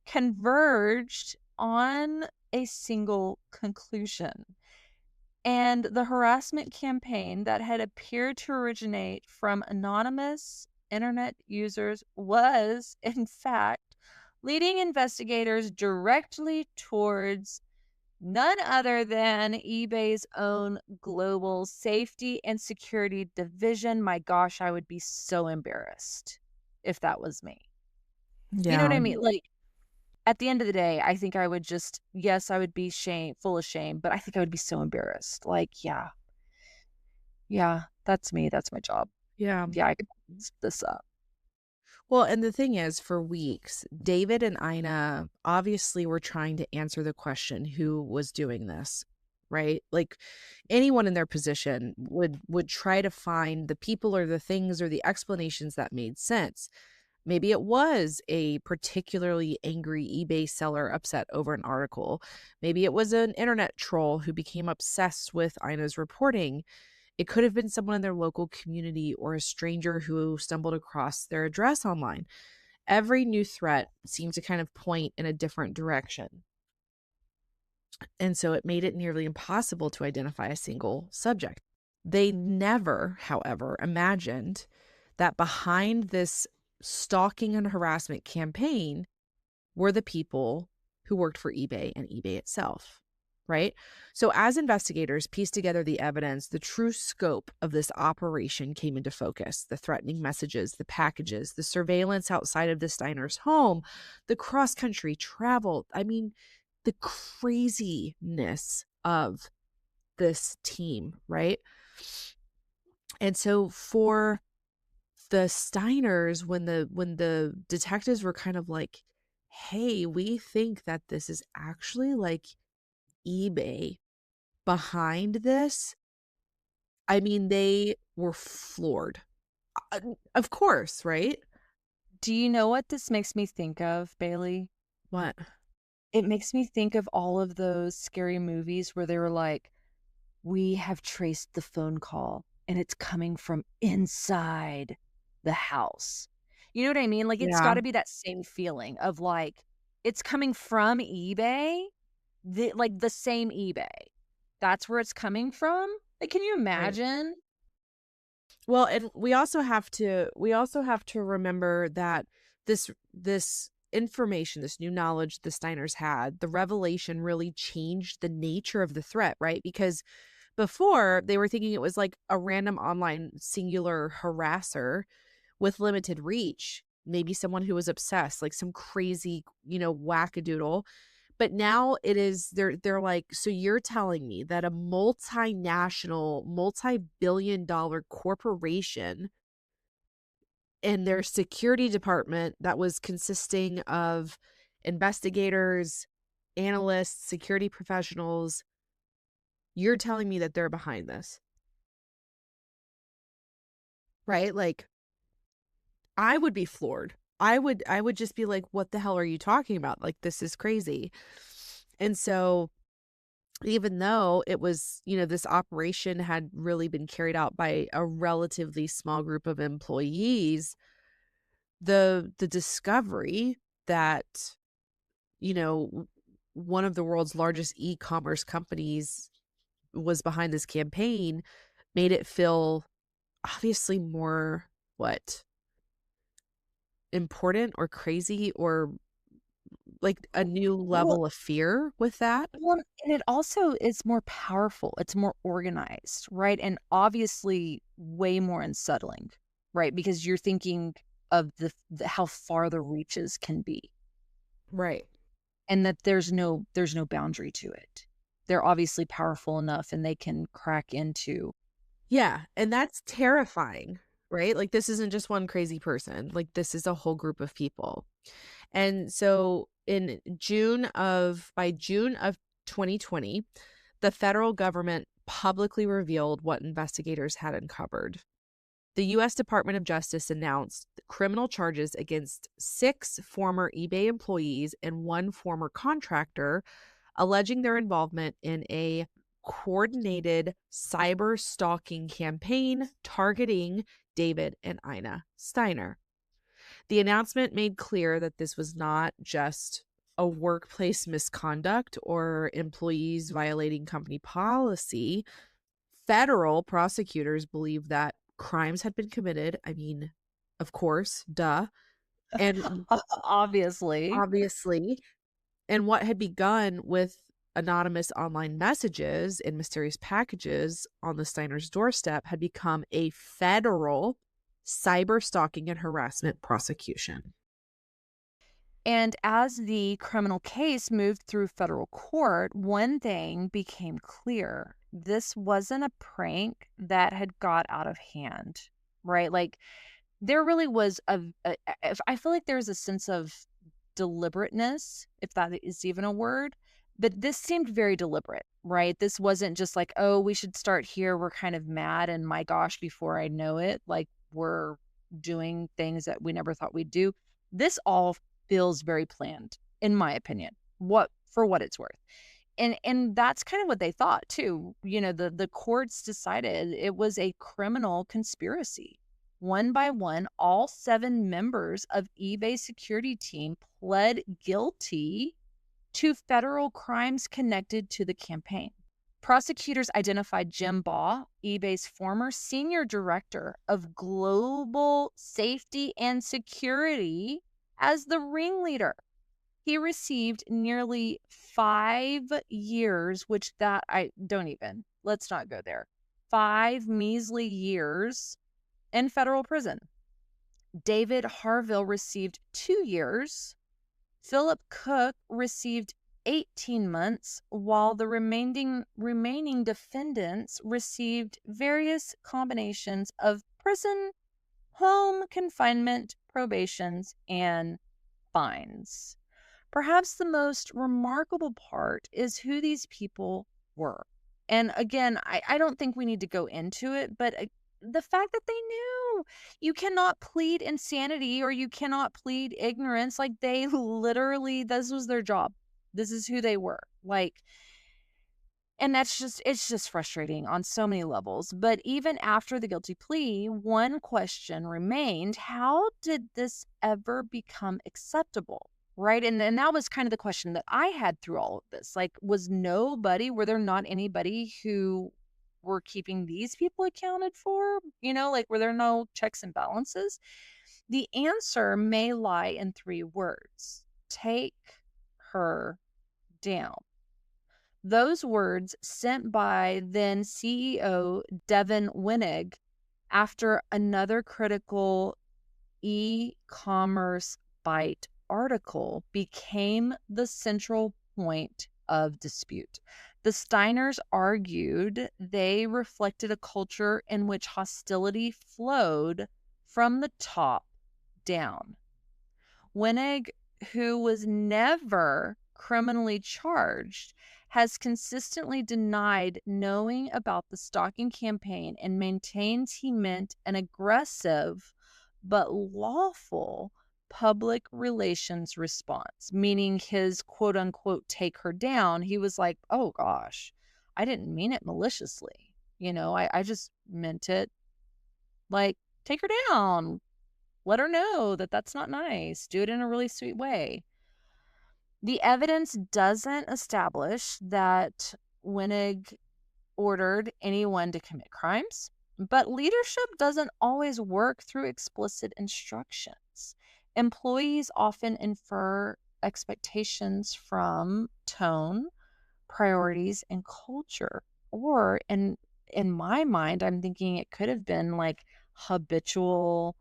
converged on a single conclusion. And the harassment campaign that had appeared to originate from anonymous internet users was, in fact, leading investigators directly towards none other than eBay's own global safety and security division. My gosh, I would be so embarrassed if that was me. You know
Yeah.
what I mean? Like, at the end of the day, I think I would just, yes, I would be full of shame, but I think I would be so embarrassed. Like, yeah, that's me. That's my job.
Yeah.
Yeah, I could mess this up.
Well, and the thing is, for weeks, David and Ina obviously were trying to answer the question, who was doing this, right? Like anyone in their position would try to find the people or the things or the explanations that made sense. Maybe it was a particularly angry eBay seller upset over an article. Maybe it was an internet troll who became obsessed with Ina's reporting. It could have been someone in their local community or a stranger who stumbled across their address online. Every new threat seemed to kind of point in a different direction. And so it made it nearly impossible to identify a single subject. They never, however, imagined that behind this stalking and harassment campaign were the people who worked for eBay and eBay itself, right? So as investigators pieced together the evidence, the true scope of this operation came into focus. The threatening messages, the packages, the surveillance outside of the Steiner's home, the cross-country travel. I mean, the craziness of this team, right? And so for the Steiners, when the detectives were kind of like, hey, we think that this is actually like eBay behind this, I mean, they were floored. Of course, right?
Do you know what this makes me think of, Bailey?
What?
It makes me think of all of those scary movies where they were like, we have traced the phone call and it's coming from inside the house. You know what I mean? Like, it's got
Yeah.
to be that same feeling of like, it's coming from eBay, like the same eBay. That's where it's coming from. Like, can you
Right.
imagine?
Well, and we also have to remember that this information, this new knowledge the Steiners had, the revelation really changed the nature of the threat, right? Because before they were thinking it was like a random online singular harasser with limited reach, maybe someone who was obsessed, like some crazy, wackadoodle. But now it is they're like, so you're telling me that a multinational, multi-billion dollar corporation and their security department that was consisting of investigators, analysts, security professionals, you're telling me that they're behind this, right? Like, I would be floored. I would just be like, what the hell are you talking about? Like, this is crazy. And so even though it was, this operation had really been carried out by a relatively small group of employees, the discovery that, one of the world's largest e-commerce companies was behind this campaign made it feel obviously more what important or crazy or like a new
Well,
level of fear with that.
well, and it also is more powerful. It's more organized, right? And obviously way more unsettling, right? Because you're thinking of the how far the reaches can be,
Right.
and that there's no boundary to it. They're obviously powerful enough, and they can crack into.
Yeah, and that's terrifying, right? Like, this isn't just one crazy person. Like, this is a whole group of people. And so by June of 2020, the federal government publicly revealed what investigators had uncovered. The U.S. Department of Justice announced criminal charges against 6 former eBay employees and 1 former contractor, alleging their involvement in a coordinated cyber stalking campaign targeting David and Ina Steiner. The announcement made clear that this was not just a workplace misconduct or employees violating company policy. Federal prosecutors believe that crimes had been committed. I mean, of course, duh. And
Obviously.
obviously, and what had begun with anonymous online messages and mysterious packages on the Steiners' doorstep had become a federal cyber stalking and harassment prosecution.
And as the criminal case moved through federal court, one thing became clear. This wasn't a prank that had got out of hand, right? Like, there really was I feel like there's a sense of deliberateness, if that is even a word, but this seemed very deliberate, right? This wasn't just like, oh, we should start here. We're kind of mad. And my gosh, before I know it, like, we're doing things that we never thought we'd do. This all feels very planned, in my opinion, for what it's worth. And that's kind of what they thought too. The courts decided it was a criminal conspiracy. One by one, all 7 members of eBay's security team pled guilty to federal crimes connected to the campaign. Prosecutors identified Jim Baugh, eBay's former senior director of global safety and security, as the ringleader. He received nearly 5 years, which that I don't even, let's not go there. 5 measly years in federal prison. David Harville received 2 years. Philip Cook received 18 months, while the remaining defendants received various combinations of prison, home confinement, probations, and fines. Perhaps the most remarkable part is who these people were. And again, I don't think we need to go into it, but the fact that they knew, you cannot plead insanity or you cannot plead ignorance. Like, they literally, this was their job. This is who they were. Like, and it's just frustrating on so many levels. But even after the guilty plea, one question remained: how did this ever become acceptable? Right. And that was kind of the question that I had through all of this. Like, were there not anybody who we're keeping these people accounted for? Like, were there no checks and balances? The answer may lie in 3 words: take her down. Those words sent by then CEO Devin Winnig after another critical e-commerce bite article became the central point of dispute. The Steiners argued they reflected a culture in which hostility flowed from the top down. Winnig, who was never criminally charged, has consistently denied knowing about the stalking campaign and maintains he meant an aggressive but lawful public relations response, meaning his quote unquote take her down. He was like, oh gosh, I didn't mean it maliciously. I just meant it like, take her down. Let her know that that's not nice. Do it in a really sweet way. The evidence doesn't establish that Winnig ordered anyone to commit crimes, but leadership doesn't always work through explicit instructions. Employees often infer expectations from tone, priorities, and culture. Or in my mind, I'm thinking it could have been like habitual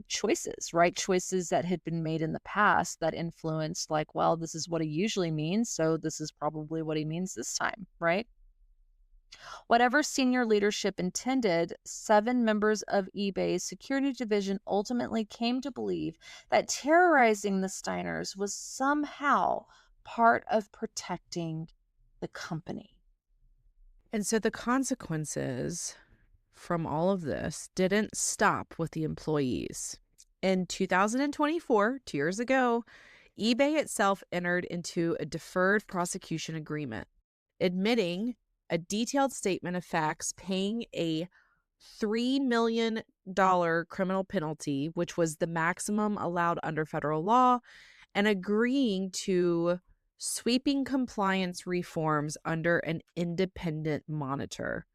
choices, right? Choices that had been made in the past that influenced, like, well, this is what he usually means, so this is probably what he means this time, right? Whatever senior leadership intended, 7 members of eBay's security division ultimately came to believe that terrorizing the Steiners was somehow part of protecting the company.
And so the consequences from all of this didn't stop with the employees. In 2024, 2 years ago, eBay itself entered into a deferred prosecution agreement, admitting a detailed statement of facts, paying a $3 million criminal penalty, which was the maximum allowed under federal law, and agreeing to sweeping compliance reforms under an independent monitor.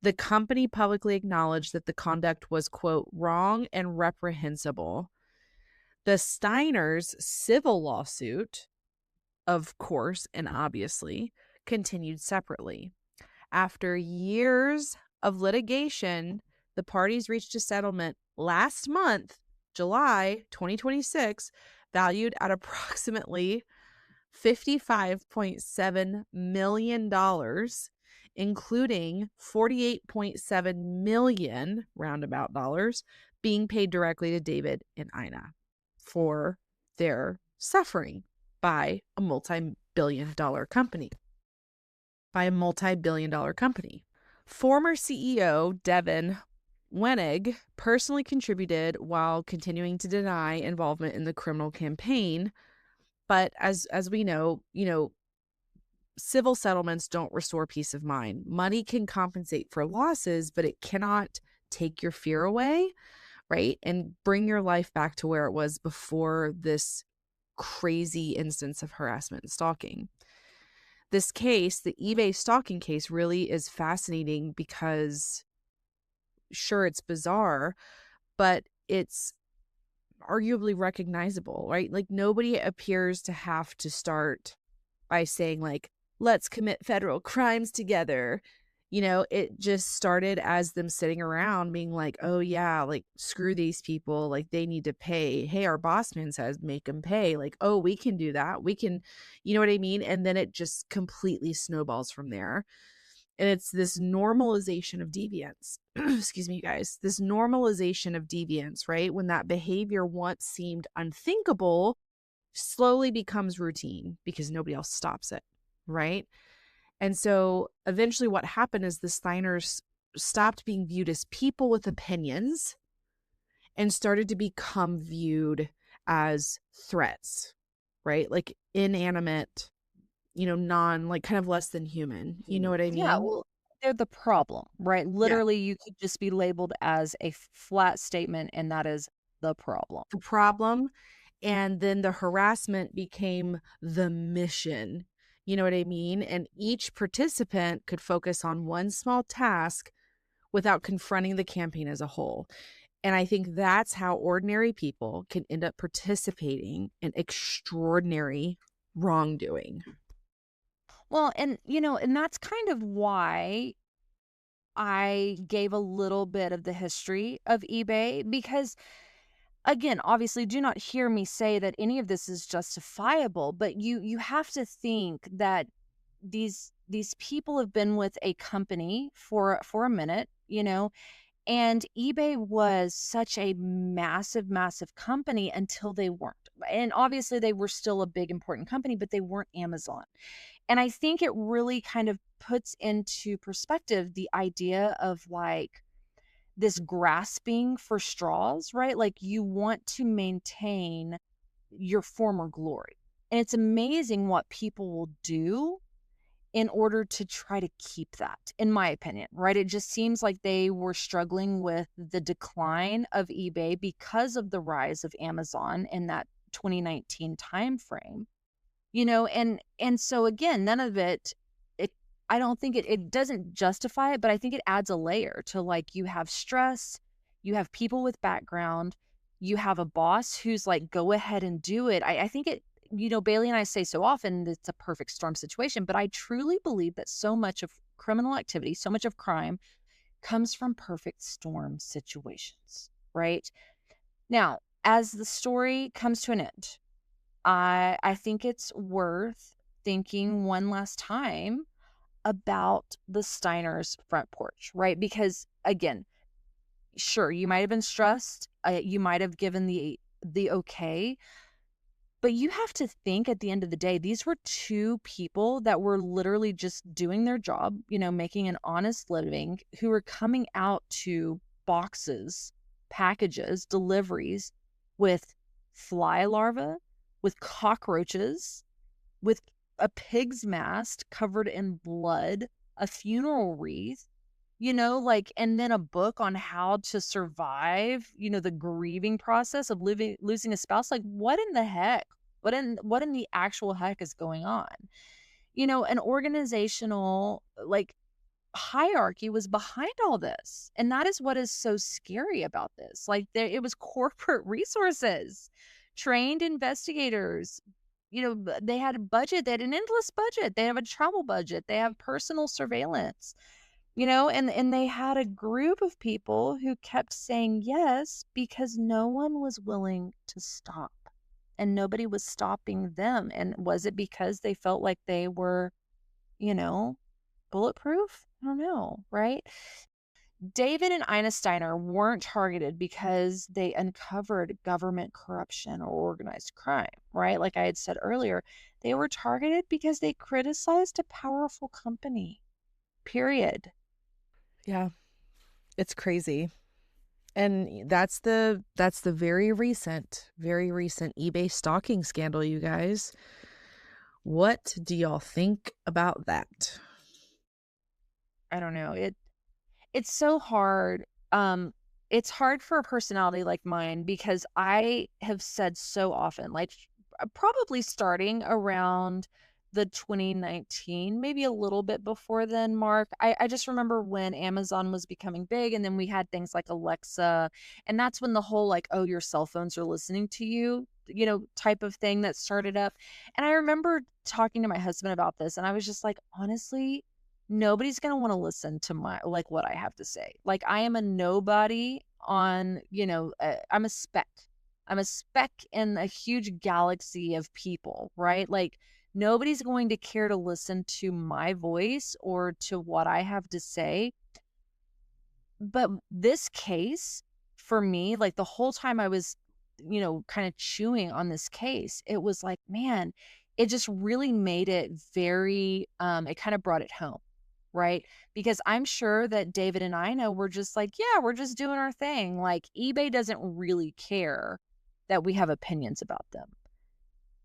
The company publicly acknowledged that the conduct was, quote, wrong and reprehensible. The Steiners' civil lawsuit, of course, and obviously, continued separately. After years of litigation, the parties reached a settlement last month, July 2026, valued at approximately $55.7 million, including $48.7 million roundabout dollars being paid directly to David and Ina for their suffering by a multi-billion dollar company. Former CEO Devin Winnig personally contributed while continuing to deny involvement in the criminal campaign. But as we know, civil settlements don't restore peace of mind. Money can compensate for losses, but it cannot take your fear away, right? And bring your life back to where it was before this crazy instance of harassment and stalking. This case, the eBay stalking case, really is fascinating because, sure, it's bizarre, but it's arguably recognizable, right? Like, nobody appears to have to start by saying, like, let's commit federal crimes together. It just started as them sitting around being like, oh yeah, like, screw these people, like, they need to pay. Hey, our boss man says make them pay. Like, oh, we can do that, we can, you know what I mean? And then it just completely snowballs from there. And it's this normalization of deviance. Excuse me, you guys. This normalization of deviance, right? When that behavior once seemed unthinkable slowly becomes routine because nobody else stops it, right? And so eventually what happened is the Steiners stopped being viewed as people with opinions and started to become viewed as threats, right? Like inanimate, like kind of less than human. You know what I mean?
Yeah, well, they're the problem, right? Literally, you could just be labeled as a flat statement, and that is the problem.
The problem. And then the harassment became the mission. You know what I mean? And each participant could focus on one small task without confronting the campaign as a whole. And I think that's how ordinary people can end up participating in extraordinary wrongdoing.
Well, and and that's kind of why I gave a little bit of the history of eBay, because again, obviously do not hear me say that any of this is justifiable, but you have to think that these people have been with a company for a minute, and eBay was such a massive, massive company until they weren't. And obviously they were still a big, important company, but they weren't Amazon. And I think it really kind of puts into perspective the idea of like this grasping for straws, right? Like you want to maintain your former glory. And it's amazing what people will do in order to try to keep that, in my opinion, right? It just seems like they were struggling with the decline of eBay because of the rise of Amazon in that 2019 timeframe. And so again, none of it I don't think it doesn't justify it, but I think it adds a layer to, like, you have stress, you have people with background, you have a boss who's like, go ahead and do it. I think Bailey and I say so often it's a perfect storm situation, but I truly believe that so much of criminal activity, so much of crime comes from perfect storm situations, right? Now, as the story comes to an end, I think it's worth thinking one last time about the Steiner's front porch, right? Because again, sure, you might have been stressed, you might have given the okay, but you have to think at the end of the day, these were two people that were literally just doing their job, making an honest living, who were coming out to boxes, packages, deliveries with fly larvae, with cockroaches, with a pig's mask covered in blood, a funeral wreath, like, and then a book on how to survive, the grieving process of losing a spouse. Like, what in the heck? What in the actual heck is going on? An organizational, like, hierarchy was behind all this. And that is what is so scary about this. Like, it was corporate resources, trained investigators. They had a budget, they had an endless budget, they have a travel budget, they have personal surveillance, and they had a group of people who kept saying yes because no one was willing to stop, and nobody was stopping them. And was it because they felt like they were, you know, bulletproof? I don't know, right? David and Ina Steiner weren't targeted because they uncovered government corruption or organized crime, right? Like I had said earlier, they were targeted because they criticized a powerful company, period.
Yeah, it's crazy. And that's the very recent eBay stalking scandal, you guys. What do y'all think about that?
I don't know. It's so hard. It's hard for a personality like mine because I have said so often, like probably starting around the 2019, maybe a little bit before then, Mark. I just remember when Amazon was becoming big, and then we had things like Alexa, and that's when the whole like, oh, your cell phones are listening to you, type of thing that started up. And I remember talking to my husband about this, and I was just like, honestly, nobody's going to want to listen to my, like, what I have to say. Like, I am a nobody on, I'm a speck. I'm a speck in a huge galaxy of people, right? Like, nobody's going to care to listen to my voice or to what I have to say. But this case, for me, like the whole time I was, kind of chewing on this case, it was like, man, it just really made it very, it kind of brought it home, right? Because I'm sure that David and Ina were just like, yeah, we're just doing our thing. Like, eBay doesn't really care that we have opinions about them.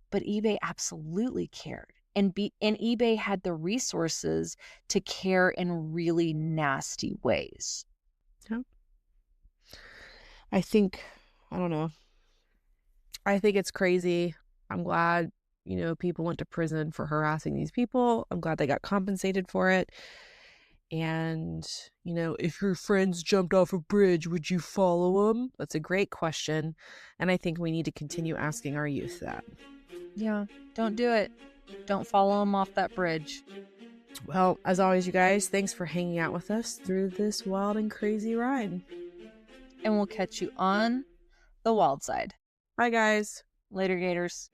But eBay absolutely cared. And eBay had the resources to care in really nasty ways.
Yeah. I think, I don't know. I think it's crazy. I'm glad people went to prison for harassing these people. I'm glad they got compensated for it. And, if your friends jumped off a bridge, would you follow them? That's a great question. And I think we need to continue asking our youth that.
Yeah, don't do it. Don't follow them off that bridge.
Well, as always, you guys, thanks for hanging out with us through this wild and crazy ride.
And we'll catch you on the wild side.
Bye, guys.
Later, Gators.